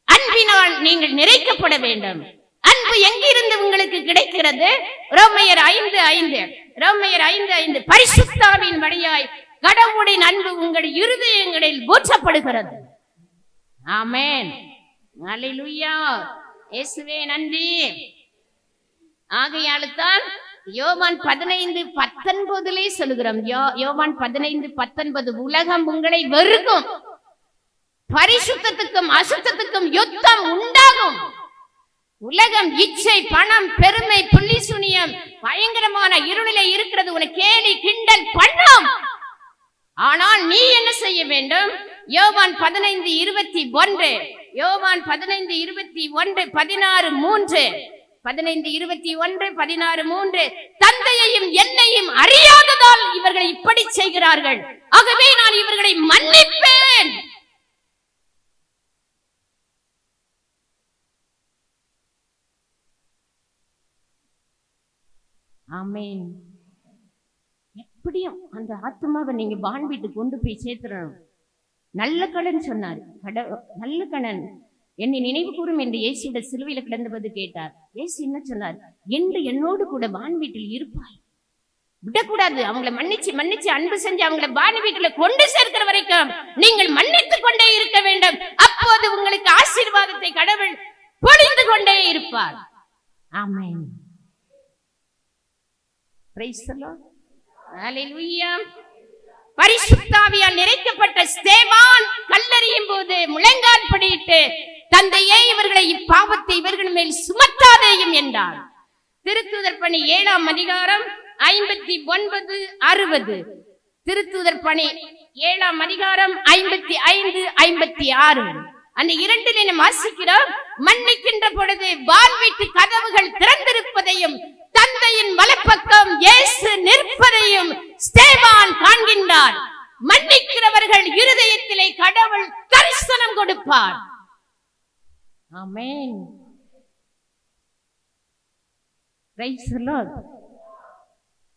அன்பினால் நீங்கள் நிறைக்கப்பட வேண்டும். அன்பு எங்கிருந்து உங்களுக்கு கிடைக்கிறது? ரோமையர் 5:5, ரோமையர் 5:5, பரிசுத்தாவின் வழியாய் கடவுளின் அன்பு உங்கள் இருதயங்களில் ஊற்றப்படுகிறது. ஆமென், அல்லேலூயா, இயேசுவே நன்றி. ஆகையால்தான் யோவான் 15:19 சொல்லுகிறோம். யோவான் 15:19, உலகம் உங்களை வெறுக்கும், பரிசுத்தத்துக்கும் அசுத்தத்துக்கும் யுத்தம் உண்டாகும். உலகம் இச்சை, பணம், பெருமை, புள்ளி சுனியம், பயங்கரமான இருளிலே இருக்கிறது. உனக்கு கேலி கிண்டல் பண்ணும். ஆனால் நீ என்ன செய்ய வேண்டும்? யோவான் 15:21, யோவான் 15:21, 16:3, 15:21, 16:3, தந்தையையும் என்னையும் அறியாததால் இவர்கள் இப்படி செய்கிறார்கள், ஆகவே நான் இவர்களை மன்னிப்பேன். ஆமென். எப்படியும் அந்த ஆத்மாவை நீங்க வான் வீட்டுக்கு கொண்டு போய் சேர்த்துடணும். நல்ல கடன் சொன்னார். நல்ல கடன் என்னை நினைவு கூறும் என்று இயேசுவோட சிலுவையில கிடந்தபோது கேட்டார். இயேசு என்ன சொன்னார்? என்று என்னோடு கூட வான் வீட்டில் இருப்பாய். விடக்கூடாது. அவங்களை மன்னிச்சு மன்னிச்சு அன்பு செஞ்சு அவங்களை வான் வீட்டுல கொண்டு சேர்க்கிற வரைக்கும் நீங்கள் மன்னித்துக் கொண்டே இருக்க வேண்டும். அப்போது உங்களுக்கு ஆசீர்வாதத்தை கடவுள் பொழிந்து கொண்டே இருப்பார். ஆமென். Praise the Lord. ஹல்லேலூயா. பரிசுத்தாவியால் நிறைக்கப்பட்ட ஸ்தேவான் கல்லெறியும் போது முழங்கால் படியிட்டு, தந்தையே, இவர்களை இப்பாவத்தை இவர்கள் மேல் சுமத்தாதேயும் என்றார். திருத்தூதர் பணி 7ஆம் அதிகாரம் 59, 60. திருத்தூதர் பணி 7ஆம் அதிகாரம் 55, 56. அந்த இரண்டிலே நாம் வாசிக்கிறோம். மன்னிக்கின்ற பொழுது வான் வீட்டு கதவுகள் திறந்திருப்பதையும் தந்தையின் வலப்பக்கம் இயேசு நிற்பதையும் ஸ்தேவான் காண்கின்றார். மன்னிக்கிறவர்கள் இருதயத்திலே கடவுள் தரிசனம் கொடுப்பார். ஆமென். Praise the Lord.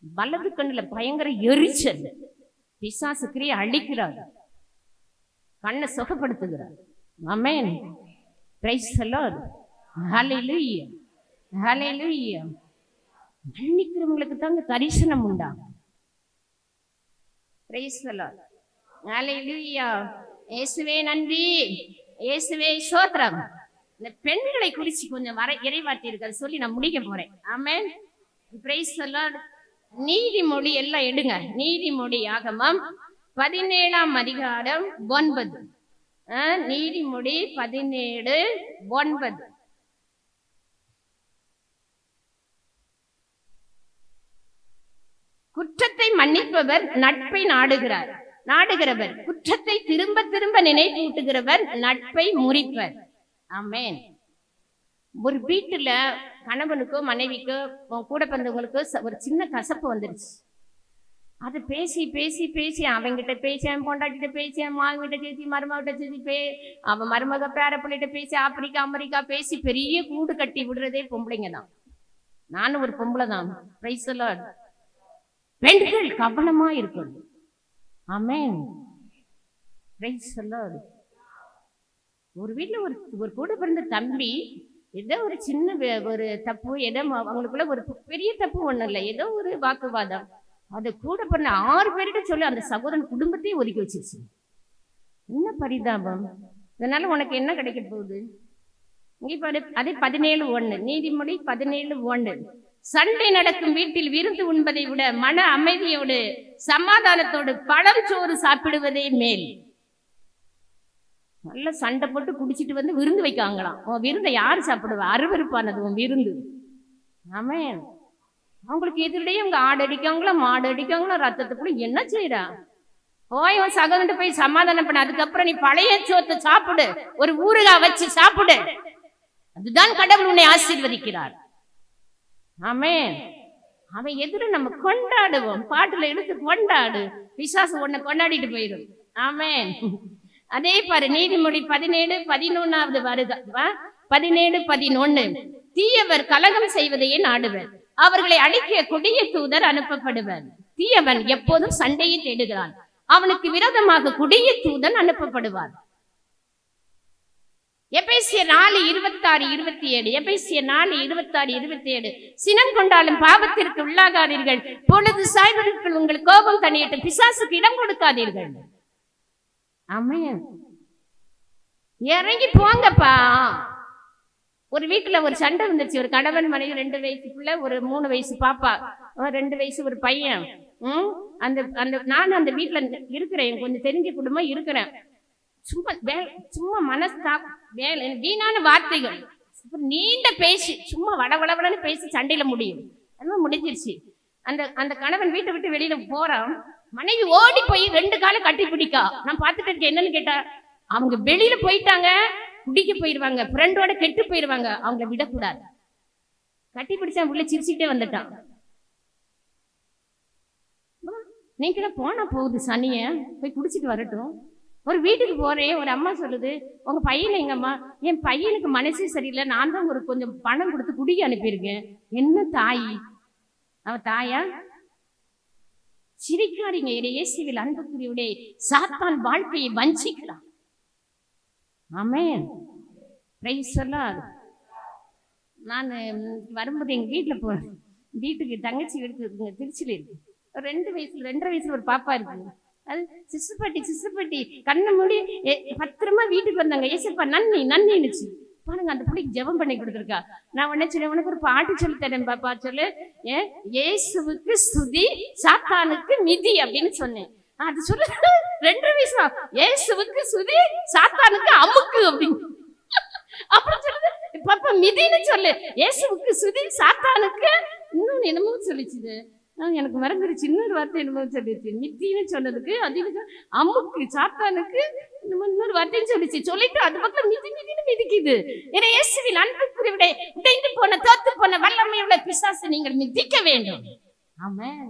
வலது கண்ணுல பயங்கர எரிச்சல். பிசாசு கிரியை அழிக்கிறார், கண்ணை சுகப்படுத்துகிறார். ஆமென். Praise the Lord. ஹல்லேலூயா, ஹல்லேலூயா. மன்னிக்கிறவங்களுக்கு தாங்க தரிசனம் உண்டாகும். Praise the Lord. ஹல்லேலூயா. இயேசுவே நன்றி, இயேசுவே ஸ்தோத்திரம். இந்த பெண்களை குறித்து கொஞ்சம் இறைவார்த்தை இருக்கிறது சொல்லி நான் முடிக்க போறேன். ஆமென். Praise the Lord. நீதிமொழி எல்லாம் எடுங்க. நீதிமொழி ஆகமம் 17ஆம் அதிகாரம் 9. நீதிமொழி 17:9. குற்றத்தை மன்னிப்பவர் நட்பை நாடுகிறவர், குற்றத்தை திரும்ப திரும்ப நினைவூட்டுகிறவர் நட்பை முறிப்பர். ஆமென். ஒரு வீட்டுல கணவனுக்கோ மனைவிக்கோ கூட பிறந்தவங்களுக்கோ ஒரு சின்ன கசப்பு வந்துருச்சு. அது பேசி பேசி பேசி அவங்கிட்ட பேசி, அவன் பொண்டாட்டிட்ட பேசி, அவன் மாவிட்ட பேசி, மருமகிட்ட பேசி, அவன் மருமக பேரப்பிள்ளைகிட்ட பேசி, ஆப்பிரிக்கா அமெரிக்கா பேசி பெரிய கூடு கட்டி விடுறதே பொம்பளைங்க தான். நானும் ஒரு பொம்பளை தான். Praise the Lord. பெண்கள் கவனமா இருக்கணும். ஆமென். Praise the Lord. ஒரு வீட்டுல ஒரு கூட பிறந்த தம்பி ஏதோ ஒரு சின்ன ஒரு தப்பு, ஏதோ அவங்களுக்குள்ள ஒரு பெரிய தப்பு ஒண்ணும் இல்லை, ஏதோ ஒரு வாக்குவாதம், அது கூட பிறந்த 6 பேர்கிட்ட சொல்லி அந்த சகோதரன் குடும்பத்தையும் ஒதுக்கி வச்சிருச்சு. என்ன பரிதாபம்! இதனால உனக்கு என்ன கிடைக்க போகுது? அதே 17:1, நீதிமொழி 17:1. சண்டை நடக்கும் வீட்டில் விருந்து உண்பதை விட மன அமைதியோடு சமாதானத்தோடு பழம் சோறு சாப்பிடுவதே மேல். நல்ல சண்டை போட்டு குடிச்சிட்டு வந்து விருந்து வைக்காங்களாம். உன் விருந்தை யாரு சாப்பிடுவா? அருவருப்பானது உன் விருந்து. ஆமென். அவங்களுக்கு எதிரிடையே அவங்க ஆடு அடிக்காங்களா, மாடு அடிக்காங்களா, ரத்தத்துக்குள்ள என்ன செய்யறா? போய் உன் சகோதரன் போய் சமாதானம் பண்ண. அதுக்கப்புறம் நீ பழைய சோத்தை சாப்பிடு, ஒரு ஊறுகாய் வச்சு சாப்பிடு. அதுதான் கடவுள் உன்னை ஆசீர்வதிக்கிறார். ஆமென். அவன் எதிர நம்ம கொண்டாடுவோம். பாட்டுல எடுத்து கொண்டாடு, பிசாசு உன்னை கொண்டாடிட்டு போயிடும். ஆமென். அதே பாரு, நீதிமொழி 17:11 வருது. 17:11. தீயவர் கலகம் செய்வதையே நாடுவர், அவர்களை அழிக்க கொடிய தூதர் அனுப்பப்படுவர். தீயவன் எப்போதும் சண்டையை தேடுகிறான், அவனுக்கு விரோதமாக கொடிய தூதன் அனுப்பப்படுவார். எபேசியர் 4:26-27. எபேசியர் 4:26-27. சினம் கொண்டாலும் பாவத்திற்கு உள்ளாகாதீர்கள், பொழுது சாய்வதற்குள் உங்கள் கோபம் தணியட்டும், பிசாசுக்கு இடம் கொடுக்காதீர்கள். ஆமென். இறங்கி போங்கப்பா. ஒரு வீட்டுல ஒரு சண்டை வந்துச்சு. ஒரு கணவன் மனைவி, 2 வயசு பிள்ளை, ஒரு 3 வயசு பாப்பா, 2 வயசு ஒரு பையன். நான் அந்த வீட்டுல இருக்கிறேன், கொஞ்சம் தெரிஞ்ச குடும்பம் இருக்கிறேன். சும்மா வேலை வீணான வார்த்தைகள், நீண்ட பேசி, சும்மா வடவடன்னு பேசி சண்டையில முடியும். அதெல்லாம் முடிஞ்சிருச்சு. அந்த கணவன் வீட்டை விட்டு வெளியில போறான், மனைவி ஓடி போய் 2 காலை கட்டி பிடிக்கா. நான் பார்த்துட்டு இருக்கேன். என்னன்னு கேட்டா, அவங்க வெளியில போயிட்டாங்க, குடிக்க போயிருவாங்க, ஃப்ரெண்டோட கெட்டு போயிருவாங்க, அவங்கள விடக்கூடாது. கட்டி பிடிச்சா உள்ள சிரிச்சுக்கிட்டே வந்துட்டான். நீங்க போனா போகுது, சனிய போய் குடிச்சிட்டு வரட்டும். ஒரு வீட்டுக்கு போறேன், ஒரு அம்மா சொல்லுது, உங்க பையன் எங்கம்மா? என் பையனுக்கு மனசே சரியில்லை, நான் தான் ஒரு கொஞ்சம் பணம் கொடுத்து குடிக்க அனுப்பியிருக்கேன். என்ன தாய்? அவ தாயா? சிரிக்காதீங்க. இயேசுவில் அன்புக்குரியவரே, சாத்தான் வாழ்க்கையை வஞ்சிக்கிறான். ஆமென். Praise the Lord. நான் வரும்போது எங்க வீட்டுல போறேன், வீட்டுக்கு தங்கச்சி இருக்கு, திருச்சியில இருக்கு. 2 வயசுல 2.5 வயசுல ஒரு பாப்பா இருக்கு. அது சிசுப்பட்டி கண்ணை மூடி பத்திரமா வீட்டுக்கு வந்தாங்க. ஏசப்பா நன்னி நன்னினுச்சு பாருங்க. அந்த பிள்ளைக்கு ஜெபம் பண்ணி கொடுத்துருக்கா. நான் உடனே சொன்னேன், உனக்கு ஒரு பாட்டு சொல்லி தரேன் பாப்பா, சொல்லு. இயேசுவுக்கு ஸ்துதி, சாத்தானுக்கு மிதி அப்படின்னு சொன்னேன். அது சொல்லு. 2 வயசு. இயேசுவுக்கு ஸ்துதி, சாத்தானுக்கு அமுக்கு அப்படின்னு. அப்புறம் சொல்லுது, பாப்பா மிதின்னு சொல்லு. இயேசுவுக்கு ஸ்துதி, சாத்தானுக்கு இன்னும் என்னமோ சொல்லிச்சுது, எனக்கு மறந்துருச்சு. இன்னொரு வார்த்தை என்னமோ சொல்லிச்சு. மித்தின்னு சொன்னதுக்கு அதிக அம்முக்கு, சாத்தானுக்கு இன்னொரு வார்த்தைன்னு சொல்லிச்சு. சொல்லிட்டு அது பக்கம் மிதின்னு மிதிக்குது. ஏன்னா இயேசுவின் அன்புக்குரியவரே, உடைந்து போன தோத்து போன வல்லமையுள்ள பிசாசை நீங்கள் மிதிக்க வேண்டும். ஆமென்.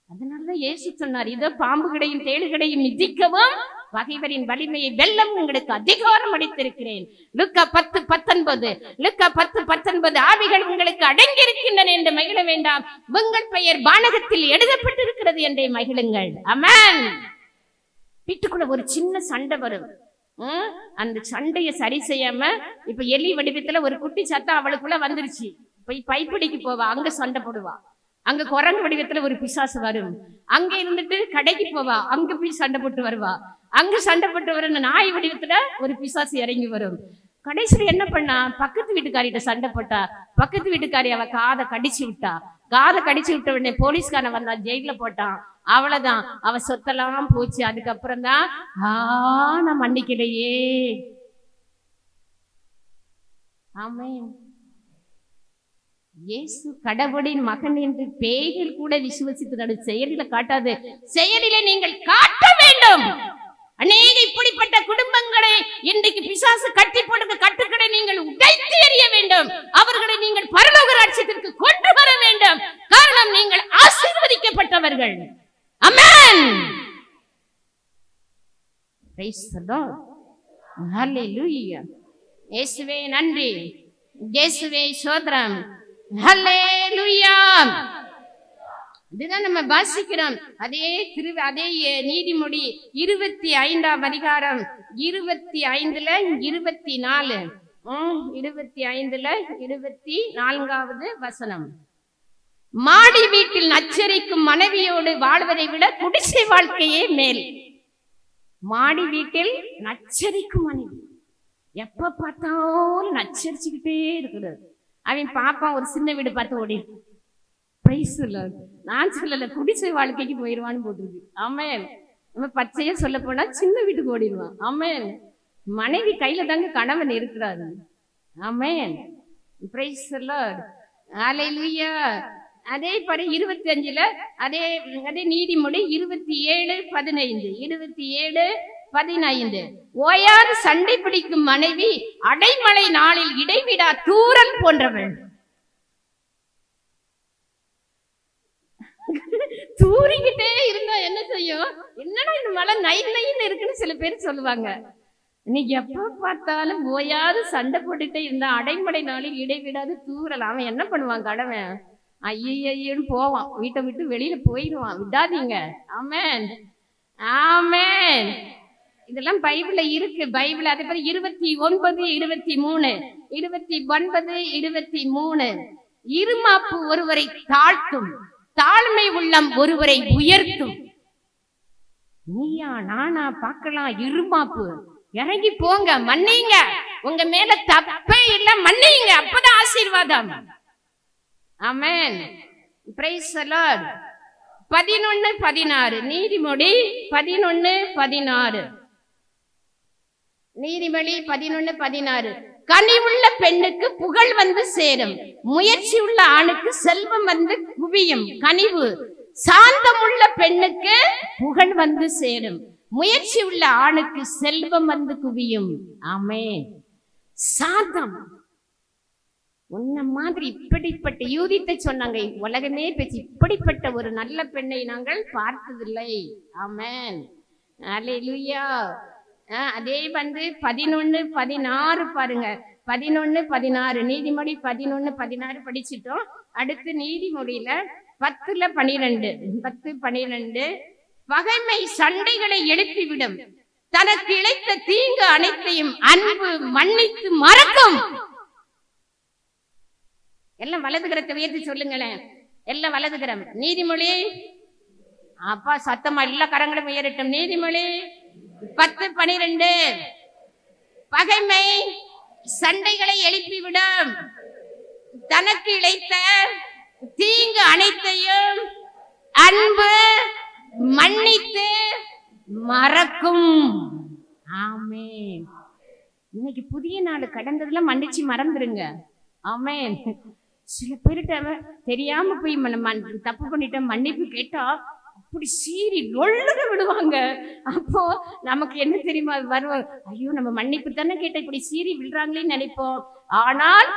அதனாலதான் இயேசு சொன்னார், இதோ பாம்பு கடையும் தேளு கடையும் மிதிக்கவும் பகைவரின் வலிமையை வெல்லம் உங்களுக்கு அதிகாரம் அளித்திருக்கிறேன். லூக்கா 10:19. லூக்கா 10:19. ஆவிகள் உங்களுக்கு அடங்கி இருக்கின்றன என்று மகிழ வேண்டாம், உங்கள் பெயர் வானகத்தில் எழுதப்பட்டிருக்கிறது என்றே மகிழுங்கள். ஆமென். வீட்டுக்குள்ள ஒரு சின்ன சண்டை வரும். அந்த சண்டையை சரி செய்யாம, இப்ப எலி வடிவத்துல ஒரு குட்டி சத்தம் அவளுக்குள்ள வந்துருச்சு. போய் பைப்பிடிக்கு போவா, அங்க சண்டை போடுவா. அங்க குரங்கு வடிவத்துல ஒரு பிசாசு வரும். அங்க இருந்துட்டு கடைக்கு போவா, அங்க போய் சண்டை போட்டு வருவா. அங்க சண்டை போட்டு வர நாய் வடிவத்துல ஒரு பிசாசு இறங்கி வரும். கடைசியில் என்ன பண்ணா, பக்கத்து வீட்டுக்காரிட்ட சண்டை போட்டா. பக்கத்து வீட்டுக்காரி அவ காதை கடிச்சு விட்டா. காதை கடிச்சு விட்ட உடனே போலீஸ்காரன் வந்தா, ஜெயில போட்டான். அவ்வளவுதான், அவ சொத்தெல்லாம் போச்சு. அதுக்கப்புறம் தான் நான் மன்னிக்கலையே. ஆமென். இயேசு கடவுளின் மகன் என்று பேய்கள் கூட விசுவசித்து செயலில காட்டாது, செயலிலே நீங்கள் காட்ட வேண்டும். அநேக இப்படிப்பட்ட குடும்பங்களை இன்றைக்கு பிசாசு கட்டி போடுற கட்டுக்களை நீங்கள் உடைத்து எறிய வேண்டும். அவர்களை நீங்கள் பரலோக ராஜ்யத்திற்கு கொண்டு வர வேண்டும். காரணம், நீங்கள் ஆசீர்வதிக்கப்பட்டவர்கள். ஆமென். Praise the Lord. ஹல்லேலூயா. இயேசுவே நன்றி, இயேசுவே ஸ்தோத்திரம். ஹல்லேலூயா. இதுதான் நம்ம வாசிக்கிறோம். அதே நீதிமொழி 25ஆம் அதிகாரம் 25ல 24, 25ல 24வது வசனம். மாடி வீட்டில் நச்சரிக்கும் மனைவியோடு வாழ்வதை விட குடிசை வாழ்க்கையே மேல். மாடி வீட்டில் நச்சரிக்கும் மனைவி, எப்ப பார்த்தாலும் நச்சரிச்சுக்கிட்டே இருக்கிறது. அவன் பாப்பான், ஒரு சின்ன வீடு பார்த்து ஓடி. நான் சொல்லல, குடிசை வாழ்க்கைக்கு போயிடுவான்னு போட்டுருக்கு. ஆமென். நம்ம பச்சையா சொல்ல போனா சின்ன வீட்டுக்கு ஓடிடுவான். ஆமென். மனைவி கையில தாங்க கணவன் இருக்கிறாரு. Amen. Praise the Lord. Hallelujah. அதே பாரு 25ல அதே நீதிமொழி 27:15. 27:15. ஓயாது சண்டை பிடிக்கும் மனைவி அடைமழை நாளில் இடைவிடா தூறல் போன்றவள். தூறிக்கிட்டே இருந்தா என்ன செய்யும்? என்னடா இந்த மழை நை நைன்னு இருக்குன்னு சில பேர் சொல்லுவாங்க. நீ எப்ப பார்த்தாலும் ஓயாது சண்டை போட்டுட்டே இருந்தா அடைமடை நாளில் இடைவிடாது தூரல். அவன் என்ன பண்ணுவான் கடவன்? ஐயன்னு போவான், வீட்டை விட்டு வெளியில போயிடுவான். விடாதீங்க. ஆமென், ஆமென். இதெல்லாம் பைபிள்ல இருக்கு. பைபிள் அதே மாதிரி 29, 23, 29, 23. இருமாப்பு ஒருவரை தாழ்த்தும், தாழ்மை உள்ளம் ஒருவரை உயர்த்தும். நீயா நானா பார்க்கலாம். இருமாப்பு இறங்கி போங்க, மன்னிங்க. உங்க மேல தப்பே இல்ல, மன்னிங்க. அப்பதான் ஆசீர்வாதம். ஆமென். Praise the Lord. 11, 16. நீதிமொழி 11, 16. நீதிமொழி 11, 16. கனிவுள்ள பெண்ணுக்கு புகழ் வந்து சேரும், முயற்சி உள்ள ஆணுக்கு செல்வம் வந்து குவியும். கனிவு சாந்தமுள்ள பெண்ணுக்கு புகழ் வந்து சேரும், முயற்சி உள்ள ஆணுக்கு செல்வம் வந்து குவியும். ஆமென். சாந்தம். உன்ன மாதிரி இப்படிப்பட்ட யூதித்தை சொன்னாங்க, உலகமே பேச்சு இப்படிப்பட்ட ஒரு நல்ல பெண்ணை நாங்கள் பார்த்ததில்லை. ஆமென், அல்லேலூயா. அதே வந்து 11, 16 பாருங்க. 11, 16. நீதிமொழி 11, 16 படிச்சிட்டோம். அடுத்து நீதிமொழியில 10, 12. 10, 12. பகைமை சண்டைகளை எழுப்பிவிடும், தனக்கு இழைத்த தீங்கு அனைத்தையும் அன்பு மன்னித்து மறக்கும். எல்லாம் வலதுகரத்தை உயர்த்தி சொல்லுங்களேன். எல்லாம் வலதுகரம். நீதிமொழி. அப்பா சத்தமா எல்லா கரங்களும் உயரட்டும். நீதிமொழி 10, 12. பகைமை சண்டைகளை எழுப்பிவிடும், தனக்கு இழைத்த தீங்கு அனைத்தையும் அன்பு மன்னித்து மறக்கும். ஆமென். இன்னைக்கு புதிய நாள் கடந்ததெல்லாம் மன்னிச்சு மறந்துருங்க. ஆமென். சில பேர்கிட்ட தெரியாம போய் தப்பு பண்ணிட்டோம் மன்னிப்பு கேட்டா அப்படி சீறி நொள்ளுக விடுவாங்க. அப்போ நமக்கு என்ன தெரியுமா வருவோம், ஐயோ நம்ம மன்னிப்பு தானே கேட்ட இப்படி சீறி விடுறாங்களேன்னு நினைப்போம். ஆனால்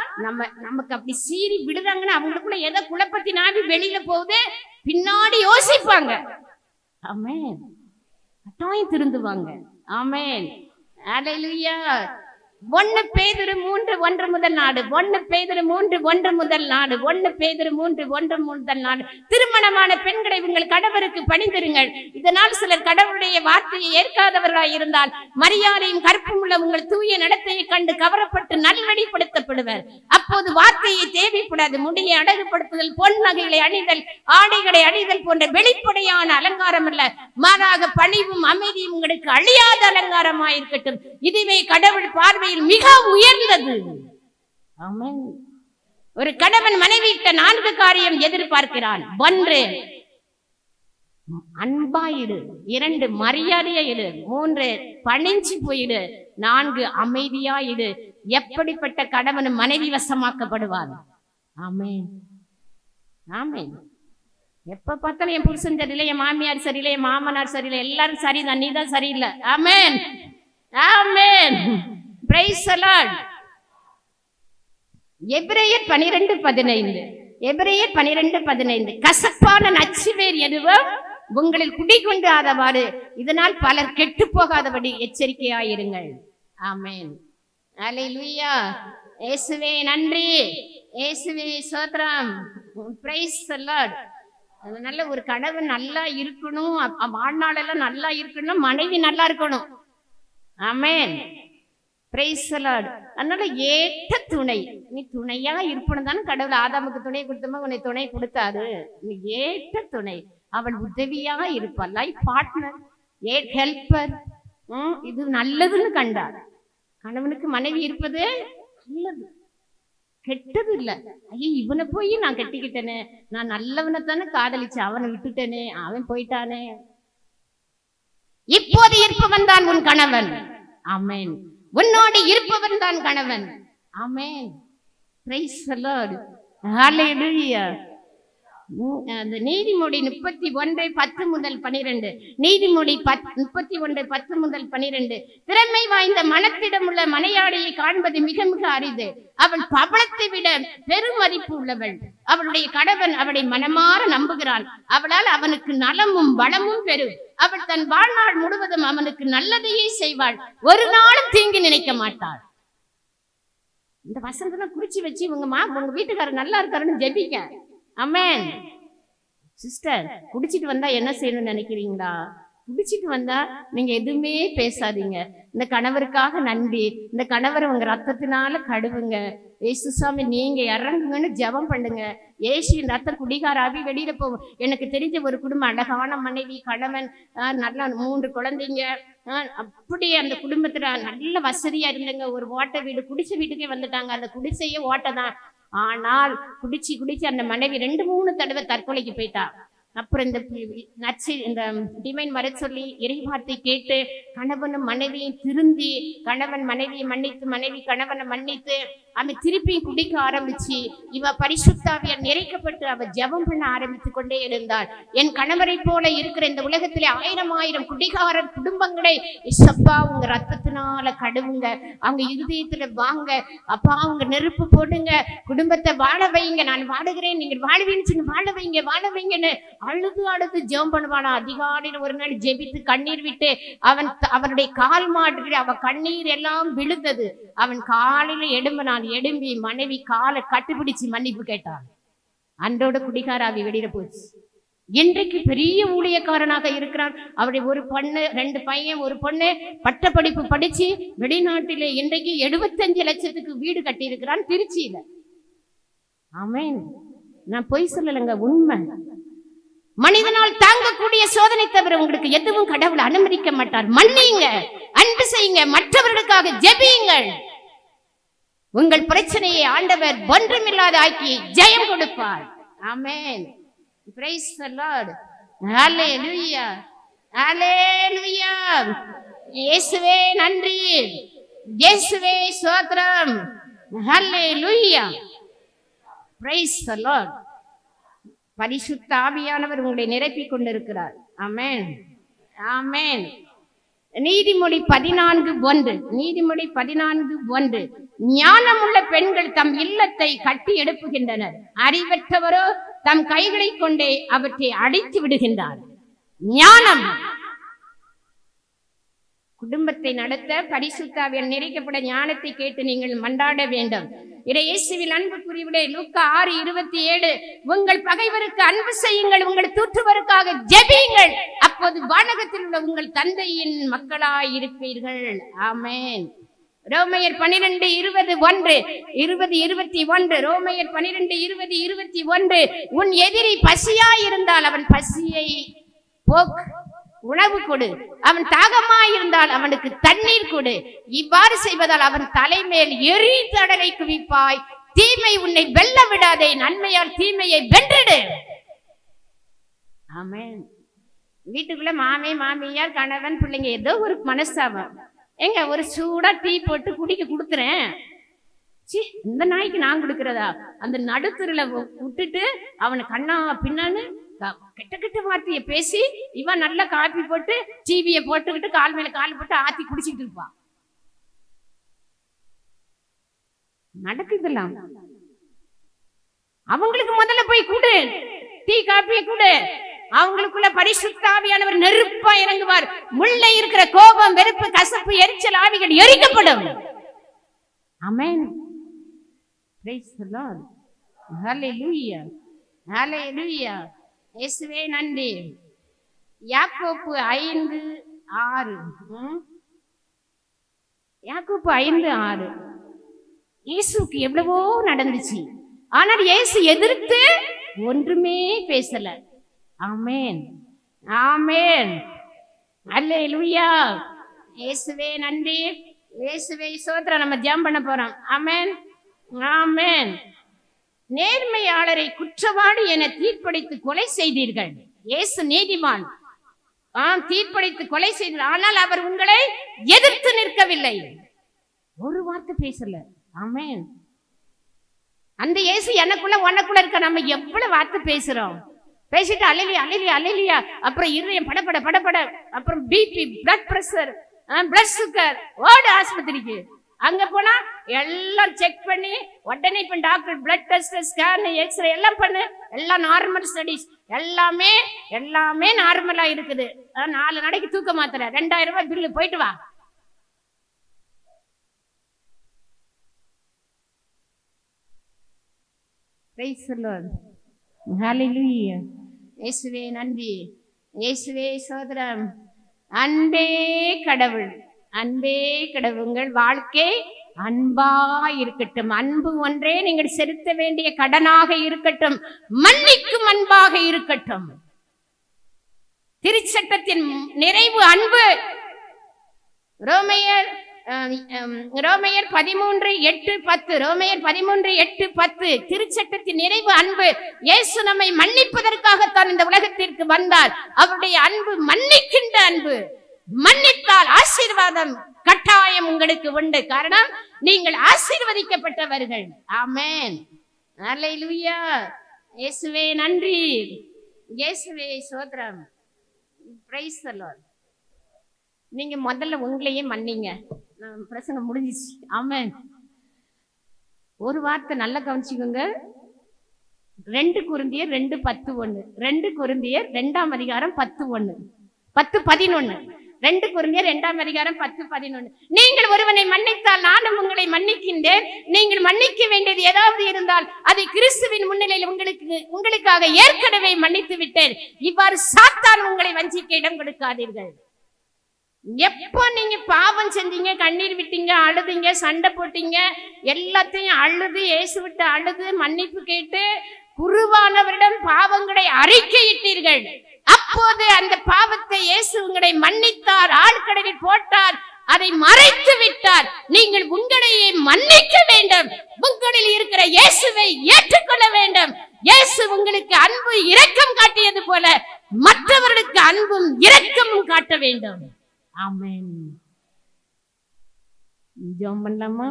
நமக்கு அப்படி சீறி விடுறாங்கன்னு அவங்களுக்குள்ள ஏதோ குழப்பத்தின் ஆவி வெளியில போகுது, பின்னாடி யோசிப்பாங்க. ஆமென். கட்டாயம் திருந்துவாங்க. ஆமென், அல்லேலூயா. 1 பேதுரு 3, 1 முதல் 4. 1 பேதுரு 3, 1 முதல் 4. 1 பேதுரு 3, 1 முதல் 4. திருமணமான பெண்களை உங்கள் கணவருக்கு பணிந்திருங்கள். இதனால் சிலர் கடவுளுடைய வார்த்தையை ஏற்காதவர்களாய் இருந்தால் மரியாதையும் கற்பும் உள்ள உங்கள் தூய நடத்தையை கண்டு கவரப்பட்டு நல்வழிப்படுத்தப்படுவர். அப்போது வார்த்தையை தேவைப்படாது, முடியை அழகுபடுத்துதல், பொன் நகைகளை அணிதல், ஆடைகளை அணிதல் போன்ற வெளிப்படையான அலங்காரம் அல்ல, மாறாக பணிவும் அமைதியும் உங்களுக்கு அழியாத அலங்காரமாயிருக்கட்டும். இதுவே கடவுள் பார்வையில் மிக உயர்ந்தது. ஆமென். ஒரு கணவன் மனைவியிட்ட 4 காரியம் எதிர்பார்க்கிறான். 1 அன்பாயிடு, 2 மரியாதையாயிடு, 3 பணிஞ்சு போயிடு, 4 அமைதியாயிடு. எப்படிப்பட்ட கணவன் மனைவி வசமாக்கப்படுவார். ஆமென், ஆமென். எப்ப பார்த்தாலும் என் புருஷன் சரியில்லை, என் மாமியார் சரியில்லை, என் மாமனார் சரியில்லை, எல்லாரும் சரிதான், நீ தான் சரியில்லை. Amen, amen. Praise the Lord. எபிரேயர் 12:15. எபிரேயர் 12:15. கசப்பான நச்சுவேர் எதுவும் உங்களில் குடிகொண்டு ஆதவாறு, இதனால் பலர் கெட்டு போகாதபடி எச்சரிக்கையாயிருங்கள். ஆமென், அல்லேலூயா. இயேசுவே நன்றி, இயேசுவே ஸ்தோத்திரம். Price the Lord. நல்ல ஒரு கணவன் நல்லா இருக்கணும், வாழ்நாளெல்லாம் நல்லா இருக்கணும், மனைவி நல்லா இருக்கணும். Amen, praise the Lord. அதனால ஏற்ற துணை, நீ துணையா இருப்பணும் தானே கடவுள் ஆதாமுக்கு துணை கொடுத்தமா உன்னை துணை கொடுத்தாரு. நீ ஏற்ற துணை, அவள் உதவியா இருப்பாள், லைஃப் பார்ட்னர், ஹெல்ப்பர். இது நல்லதுன்னு கண்டார். கணவனுக்கு மனைவி இருப்பது நல்லது, கெட்டது இல்ல. ஐயோ இவனை போய் நான் கட்டிக்கிட்டேனே, நான் நல்லவனை தானே காதலிச்சேன், அவனை விட்டுட்டேனே, அவன் போயிட்டானே. இப்போது இருப்பவன் தான் உன் கணவன். ஆமென். உன்னோடு இருப்பவன் தான் கணவன். ஆமென், பிரைஸ் தி லார்ட், ஹல்லேலூயா. அந்த நீதிமொழி 31:10 முதல் 12. நீதிமொழி 31:10 முதல் 12. திறமை வாய்ந்த மனத்திடம் உள்ள மனையாளியை காண்பது மிக மிக அரிது. அவள் பவளத்தை விட பெருமதிப்பு உள்ளவள். அவளுடைய கணவன் அவளை மனமாற நம்புகிறான். அவளால் அவனுக்கு நலமும் வளமும் பெறும். அவள் தன் வாழ்நாள் முழுவதும் அவனுக்கு நல்லதையே செய்வாள். ஒரு நாளும் தீங்கு நினைக்க மாட்டாள். இந்த வசனத்தை குறிச்சு வச்சு உங்க வீட்டுக்காரர் நல்லா இருக்காருன்னு ஜெபிக்க. ஆமென். சிஸ்டர், குடிச்சிட்டு வந்தா என்ன செய்யணும்னு நினைக்கிறீங்களா? குடிச்சிட்டு வந்தா நீங்க எதுவுமே பேசாதீங்க. இந்த கணவருக்காக நன்றி, இந்த கணவரை உங்க ரத்தத்தினால கழுவுங்க. ஏசு சாமி நீங்க இறங்குங்கன்னு ஜெபம் பண்ணுங்க. ஏசியின் ரத்தம் குடிகாராவி வெளியில போகும். எனக்கு தெரிஞ்ச ஒரு குடும்பம், அழகான மனைவி, கணவன், நல்லா 3 குழந்தைங்க. அப்படியே அந்த குடும்பத்துல நல்ல வசதியா இருந்தங்க. ஒரு ஓட்ட வீடு, குடிசை வீட்டுக்கே வந்துட்டாங்க. அந்த குடிசையே ஓட்டதான். ஆனால் குடிச்சு அந்த மனைவி 2-3 தடவை தற்கொலைக்கு போயிட்டா. அப்புறம் இந்த டிவைன் வர சொல்லி இறைவார்த்தை கேட்டு கணவனும் மனைவியும் திருந்தி, கணவன் மனைவியை மன்னித்து, மனைவி கணவனை மன்னித்து, அவன் திருப்பி குடிக்க ஆரம்பிச்சு, இவ பரிசுத்தாவியால் நிறைக்கப்பட்டு அவ ஜெபம் பண்ண ஆரம்பித்து கொண்டே இருந்தாள். என் கணவரை போல இருக்கிற இந்த உலகத்திலே 1000 குடிகாரர் குடும்பங்களை இசப்பா உங்க ரத்தத்தினால கழுவுங்க, அவங்க இருதயத்துல வாங்க அப்பா, அவங்க நெருப்பு போடுங்க, குடும்பத்தை வாழ வைங்க. நான் வாடுகிறேன், நீங்கள் வாழ்வீன்னு வாழ வைங்கன்னு அழுது ஜெபம் பண்ணுவானா. அதிகாலையில் ஒரு நாள் ஜெபித்து கண்ணீர் விட்டு அவனுடைய கால் மாட்டுக்கிட்டு அவ கண்ணீர் எல்லாம் விழுந்தது. அவன் காலையில எழும்பி மனைவி காலை கட்டுப்பிடிச்சு மன்னிப்பு கேட்டான். அன்றோட குடிகாராவி வெளியில போச்சு. இன்றைக்கு பெரிய ஊழியக்காரனாக இருக்கிறான். அவருடைய ஒரு பொண்ணு, 2 பையன், ஒரு பொண்ணு பட்ட படிப்பு படிச்சு வெளிநாட்டிலே இன்றைக்கு 75 லட்சத்துக்கு வீடு கட்டி இருக்கிறான் திருச்சியில. ஆமென். நான் பொய் சொல்லலைங்க, உண்மை. மனிதனால் தாங்கக்கூடிய சோதனை தவிர உங்களுக்கு எதுவும் கடவுள் அனுமதிக்க மாட்டார். மன்னியுங்க, அன்பு செய்யுங்க, மற்றவர்களுக்காக ஜெபியுங்கள். உங்கள் பிரச்சனையை ஆண்டவர் ஒன்றுமில்லாத ஆக்கி ஜெயம் கொடுப்பார். ஆமென். Praise the Lord. ஹalleluya, ஹalleluya. இயேசுவே நன்றி, இயேசுவே ஸ்தோத்திரம். ஹalleluya, பிரைஸ் தி லார்ட். பரிசுத்த ஆவியானவர் உங்களை நிரப்பிக் கொண்டிருக்கிறார். ஆமென், ஆமென். நீதிமொழி 14:1. நீதிமொழி 14:1. ஞானமுள்ள பெண்கள் தம் இல்லத்தை கட்டி எழுப்புகின்றனர், அறிவற்றவரோ தம் கைகளை கொண்டே அவற்றை அடித்து விடுகின்றார். ஞானம் குடும்பத்தை நடத்த பரிசுத்த ஆவியால் நிறைக்கப்பட ஞானத்தை கேட்டு நீங்கள் மன்றாட வேண்டும். இயேசுவில் அன்புக்குரியவரே, லூக்கா 6:27. உங்கள் பகைவருக்கு அன்பு செய்யுங்கள், உங்கள் தூற்றுவருக்காக ஜெபியுங்கள், அப்போது வானகத்தில் உள்ள உங்கள் தந்தையின் மக்களாய் இருப்பீர்கள். ஆமென். ரோமையர் 12:20-21. ரோமையர் 12:20-21. உன் எதிரி பசியாய் இருந்தால் அவன் பசியை போக்கு, உணவு கொடு. அவன் தாகமாய் இருந்தால் அவனுக்கு தண்ணீர் கொடு. இவ்வாறு செய்வதால் அவன் தலைமேல் எரி தடலை குவிப்பாய். தீமை உன்னை வெல்ல விடாதே, நன்மையால் தீமையை வென்றிடு. ஆமென். வீட்டுக்குள்ள மாமியார், கணவன், பிள்ளைங்க ஏதோ ஒரு மனஸ்தாபம். எங்க ஒரு சூடா டீ போட்டு குடிக்க கொடுத்துறேன். இந்த நாய்க்கு நான் கொடுக்கறதா? அந்த நடுத்தருல விட்டுட்டு அவனை கண்ணா பின்னான்னு கெட்ட வார்த்தைய பேசி இவன் நல்ல காப்பி போட்டு டிவியை போட்டுக்கிட்டு கால் மேல கால் போட்டு ஆத்தி குடிச்சிட்டு இருப்பான். நடக்குதெல்லாம். அவங்களுக்கு முதல்ல போய் கொடு, டீ காப்பியை கொடு. அவங்களுக்குள்ள பரிசுத்த ஆவியானவர் நெருப்பா இறங்குவார். முள்ளை இருக்கிற கோபம், வெறுப்பு, கசப்பு, எரிச்சல் ஆவிகள் எரிக்கப்படும். ஆமென். Praise the Lord. ஹalleluya, ஹalleluya. இயேசுவே நன்றி. யாக்கோப்பு 5:6. யாக்கோப்பு 5:6. இயேசுக்கு எவ்வளவோ நடந்துச்சு, ஆனால் இயேசு எதிர்த்து ஒன்றுமே பேசல. ஆமென், ஆமென், அல்லேலூயா. இயேசுவே நன்றி, இயேசுவே ஸ்தோத்திரம். நம்ம ஜெபம் பண்ண போறோம். ஆமென், ஆமென். நேர்மையாளரை குற்றவாளி என தீர்ப்பளித்து கொலை செய்தீர்கள். இயேசு நீதிமான், தீர்ப்பளித்து கொலை செய்தீர்கள். ஆனால் அவர் உங்களை எதிர்த்து நிற்கவில்லை, ஒரு வார்த்தை பேசல. ஆமென். அந்த இயேசு எனக்குள்ள உனக்குள்ள இருக்க. நம்ம எவ்வளவு வார்த்தை பேசுறோம், பேசிட்டு அலையிலியா அலையிலியா அலையிலியா, அப்புறம் இருதயம் படப்பட படப்பட, அப்புறம் BP, blood pressure, blood sugar, ஓடு ஆஸ்பத்திரிக்கு. அங்க போனா எல்லாம் செக் பண்ணி உடனே இப்ப doctor blood test, scan, X ray எல்லாம் பண்ணு, எல்லாம் நார்மல் ஸ்டடிஸ், எல்லாமே எல்லாமே நார்மலா இருக்குது. 4 நாளைக்கு தூக்க மாத்திரை 2000 ரூபாய் பில்லு, போயிட்டு வா. Praise the Lord. Hallelujah. இயேசுவே நன்றி, இயேசுவே சோதரம். அன்பே கடவுள், அன்பே கடவுள். உங்கள் வாழ்க்கை அன்பா இருக்கட்டும். அன்பு ஒன்றே நீங்கள் செலுத்த வேண்டிய கடனாக இருக்கட்டும். மன்னிக்கும் அன்பாக இருக்கட்டும். திருச்சட்டத்தின் நிறைவு அன்பு. ரோமையர் 13:8-10. ரோமையர் 13:8-10. திருச்சட்டத்தின் நிறைவு அன்பு. இயேசு நம்மை மன்னிப்பதற்காகத்தான் இந்த உலகத்திற்கு வந்தார். அவருடைய அன்பு மன்னிக்கின்ற அன்பு. மன்னித்தால் ஆசீர்வாதம் கட்டாயம் உங்களுக்கு உண்டு. காரணம், நீங்கள் ஆசீர்வதிக்கப்பட்டவர்கள். ஆமென். அல்லேலூயா. இயேசுவே நன்றி, இயேசுவே ஸ்தோத்திரம். Price the Lord. நீங்க முதல்ல உங்களையே மன்னிங்க. பிரசங்கம் முடிஞ்சிச்சு. ஆமென். ஒரு வார்த்தை நல்லா கவனிச்சுக்கோங்க. 2 கொரிந்தியர் 2:10-1. 2 கொரிந்தியர் 2ஆம் அதிகாரம் 10:1, 10:11. 2 கொரிந்தியர் 2ஆம் அதிகாரம் 10:11. நீங்கள் ஒருவனை மன்னித்தால் நானும் உங்களை மன்னிக்கின்றேன். நீங்கள் மன்னிக்க வேண்டியது ஏதாவது இருந்தால் அதை கிறிஸ்துவின் முன்னிலையில் உங்களுக்காக ஏற்கனவே மன்னித்து விட்டேன். இவ்வாறு சாத்தான் உங்களை வஞ்சிக்க இடம் கொடுக்காதீர்கள். எப்போ நீங்க பாவம் செஞ்சீங்க, கண்ணீர் விட்டீங்க, அழுதுங்க, சண்டை போட்டீங்க, எல்லாத்தையும் அழுது இயேசு விட்டு அழுது மன்னிப்பு கேட்டு குருவானவரிடம் பாவங்களை அறிக்கையிட்டீர்கள். அப்போது அந்த பாவத்தை இயேசு உங்களை மன்னித்தார், ஆழ்கடலில் போட்டார், அதை மறைத்து விட்டார். நீங்கள் உங்களையே மன்னிக்க வேண்டும். உங்களில் இருக்கிற இயேசுவை ஏற்றுக்கொள்ள வேண்டும். இயேசு உங்களுக்கு அன்பு இரக்கம் காட்டியது போல மற்றவர்களுக்கு அன்பும் இரக்கமும் காட்ட வேண்டும். ஆமென். ஜெபம் பண்ணலாமா?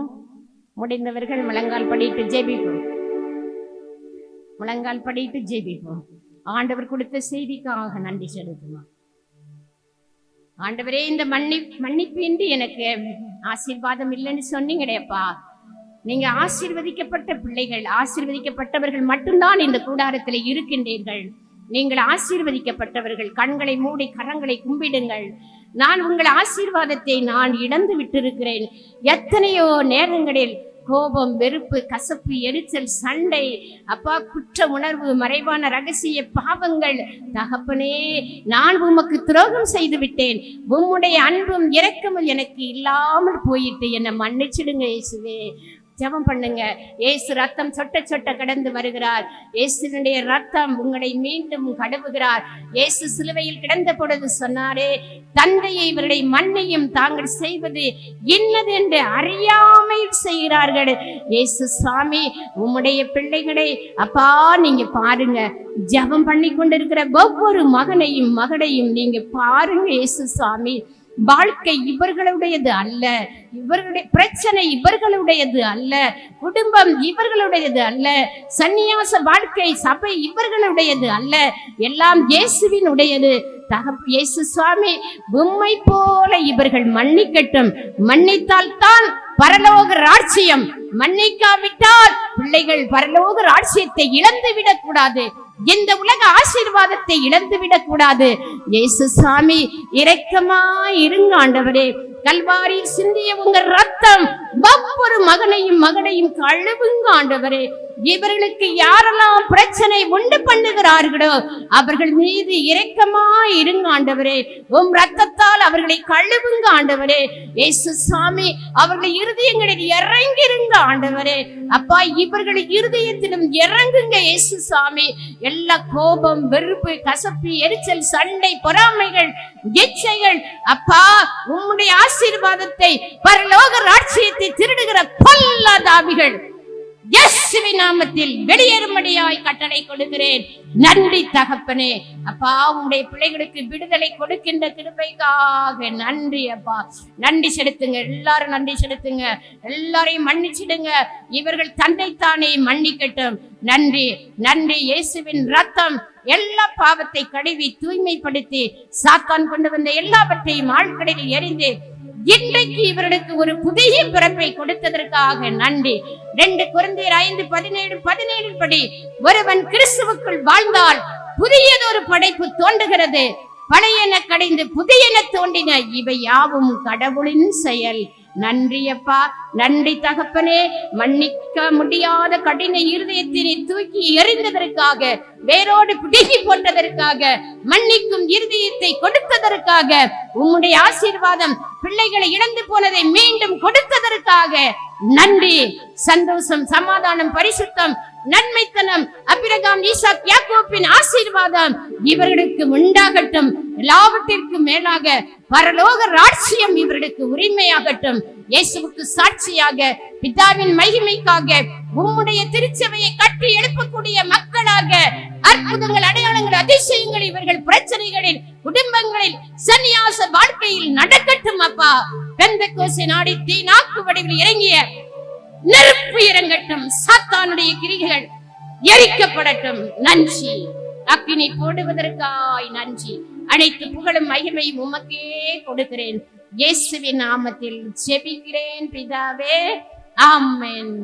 முடிந்தவர்கள் முழங்கால் படிட்டு ஜெபிப்போம். முழங்கால் படிட்டு ஜெபிப்போம். ஆண்டவர் கொடுத்த செய்திக்காக நன்றி செலுத்துவோம். ஆண்டவரே, இந்த மன்னிப்பு இன்றி எனக்கு ஆசீர்வாதம் இல்லைன்னு சொன்னீங்கடேப்பா. நீங்க ஆசீர்வதிக்கப்பட்ட பிள்ளைகள், ஆசீர்வதிக்கப்பட்டவர்கள் மட்டும்தான் இந்த கூடாரத்தில் இருக்கின்றீர்கள். நீங்கள் ஆசீர்வதிக்கப்பட்டவர்கள். கண்களை மூடி கரங்களை கும்பிடுங்கள். நான் உங்கள் ஆசீர்வாதத்தை நான் இழந்து விட்டிருக்கிறேன். எத்தனையோ நேரங்களில் கோபம், வெறுப்பு, கசப்பு, எரிச்சல், சண்டை, அப்பா, குற்ற உணர்வு, மறைவான ரகசிய பாவங்கள். தகப்பனே, நான் உமக்கு துரோகம் செய்து விட்டேன். உம்முடைய அன்பும் இரக்கமும் எனக்கு இல்லாமல் போயிட்டு என்னை மன்னிச்சிடுங்க இயேசுவே. ஜெபம் பண்ணுங்க. இயேசு ரத்தம் சொட்ட சொட்ட கடந்து வருகிறார். இயேசுனுடைய ரத்தம் உங்களை மீண்டும் கழுவுகிறார். இயேசு சிலுவையில் கிடந்த பொழுது சொன்னாரே, தந்தையை இவருடைய மன்னியும், தாங்கள் செய்வது இன்னது என்று அறியாமையில் செய்கிறார்கள். இயேசு சாமி, உம்முடைய பிள்ளைகளை அப்பா நீங்க பாருங்க. ஜெபம் பண்ணி கொண்டிருக்கிற ஒவ்வொரு மகனையும் மகனையும் நீங்க பாருங்க. இயேசு சாமி, வாழ்க்கை இவர்களுடையது அல்ல, இவர்களுடைய பிரச்சனை இவர்களுடையது அல்ல, குடும்பம் இவர்களுடையது அல்ல, சந்நியாச வாழ்க்கை சபை இவர்களுடையது அல்ல, எல்லாம் இயேசுவின் உடையது. இயேசு சுவாமி, உம்மை போல இவர்கள் மன்னிக்கட்டும். மன்னித்தால் தான் பரலோக ராஜ்யம். மன்னிக்காவிட்டால் பிள்ளைகள் பரலோக ராஜ்யத்தை இழந்து விடக்கூடாது. இந்த உலக ஆசீர்வாதத்தை இழந்து விடக்கூடாது. இயேசு சாமி, இரக்கமாய் இருங்க ஆண்டவரே. கல்வாரியில் சிந்திய உங்க ரத்தம் ஒவ்வொரு மகனையும் மகனையும் கழுவுங்க ஆண்டவரே. இவர்களுக்கு யாரெல்லாம் பிரச்சனை உண்டு பண்ணுகிறார்களோ அவர்கள் மீது இரக்கமாய் இருங்க ஆண்டவரே. உம் ரத்தத்தால் அவர்களை கழுவுங்க ஆண்டவரே. இயேசு சாமி, அவர்கள் இருதயங்களில் இறங்கிருங்க ஆண்டவரே. அப்பா, இவர்கள் இருதயத்திலும் இறங்குங்க இயேசு சாமி. எல்லா கோபம், வெறுப்பு, கசப்பு, எரிச்சல், சண்டை, பொறாமைகள், இச்சைகள், அப்பா உம்முடைய ஆசீர்வாதத்தை, பரலோக ராஜ்யத்தை திருடுகிற பொல்லாத ஆவிகள் இயேசுவின் நாமத்தில் வெளியேறும்படியாய் கட்டளை கொடுக்கிறேன். நன்றி தகப்பனே. அப்பா, உம்முடைய பிள்ளைகளுக்கு விடுதலை கொடுக்கின்ற கிருபைக்காக நன்றி அப்பா. நன்றி செலுத்துங்க, எல்லாரும் நன்றி செலுத்துங்க, எல்லாரையும் மன்னிச்சிடுங்க. இவர்கள் தன்னைத்தானே மன்னிக்கட்டும். நன்றி நன்றி. இயேசுவின் ரத்தம் எல்லா பாவத்தை கழுவி தூய்மைப்படுத்தி சாத்தான் கொண்டு வந்த எல்லாவற்றையும் ஆழ்கடலில் எரிந்து இன்றைக்கு இவர்களுக்கு ஒரு புதிய பிறப்பை கொடுத்ததற்காக நன்றி. 2 கொரிந்தியர் 5:17 படி, ஒருவன் கிறிஸ்துவுக்குள் வாழ்ந்தால் புதியதொரு படைப்பு தோன்றுகிறது, பழையன கடைந்து புதியன தோன்றின, இவை யாவும் கடவுளின் செயல். நன்றி அப்பா, நன்றி தகப்பனே. மன்னிக்க முடியாத கடின இருதயத்தினை தூக்கி எறிந்ததற்காக, வேரோடு பிடுங்கி போட்டதற்காக, மன்னிக்கும் இருதயத்தை கொடுத்ததற்காக, உம்முடைய ஆசீர்வாதம் பிள்ளைகளை இழந்து போனதை மீண்டும் கொடுத்ததற்காக நன்றி. சந்தோஷம், சமாதானம், பரிசுத்தம், நன்மைத்தனம், ஆபிரகாம், ஈசாக், யாக்கோபின் ஆசீர்வாதம் இவர்களுக்கு உண்டாகட்டும். எல்லாவற்றிற்கும் மேலாக பரலோக ராஜ்யம் இவர்களுக்கு உரிமையாகட்டும். இயேசுவுக்கு சாட்சியாக, பிதாவின் மகிமைக்காக உம்முடைய திருச்சபையை கட்டி எழுப்பக்கூடிய மக்களாக அற்புதங்கள், அடையாளங்கள், அதிசயங்கள் இவர்கள் பிரச்சனைகளில், குடும்பங்களில், சன்னியாச வாழ்க்கையில் நடக்கட்டும் அப்பா. பெந்தெக்கோஸ்தே நாடி தீநாக்கு வடிவில் இறங்கிய நெருப்பு இறங்கட்டும். சாத்தானுடைய கிரிகள் எரிக்கப்படட்டும். நன்றி. அக்கினி போடுவதற்காய் நன்றி. அனைத்து புகழும் மகிமையும் உமக்கே கொடுக்கிறேன். இயேசுவின் நாமத்தில் ஜெபிக்கிறேன் பிதாவே. ஆமென்.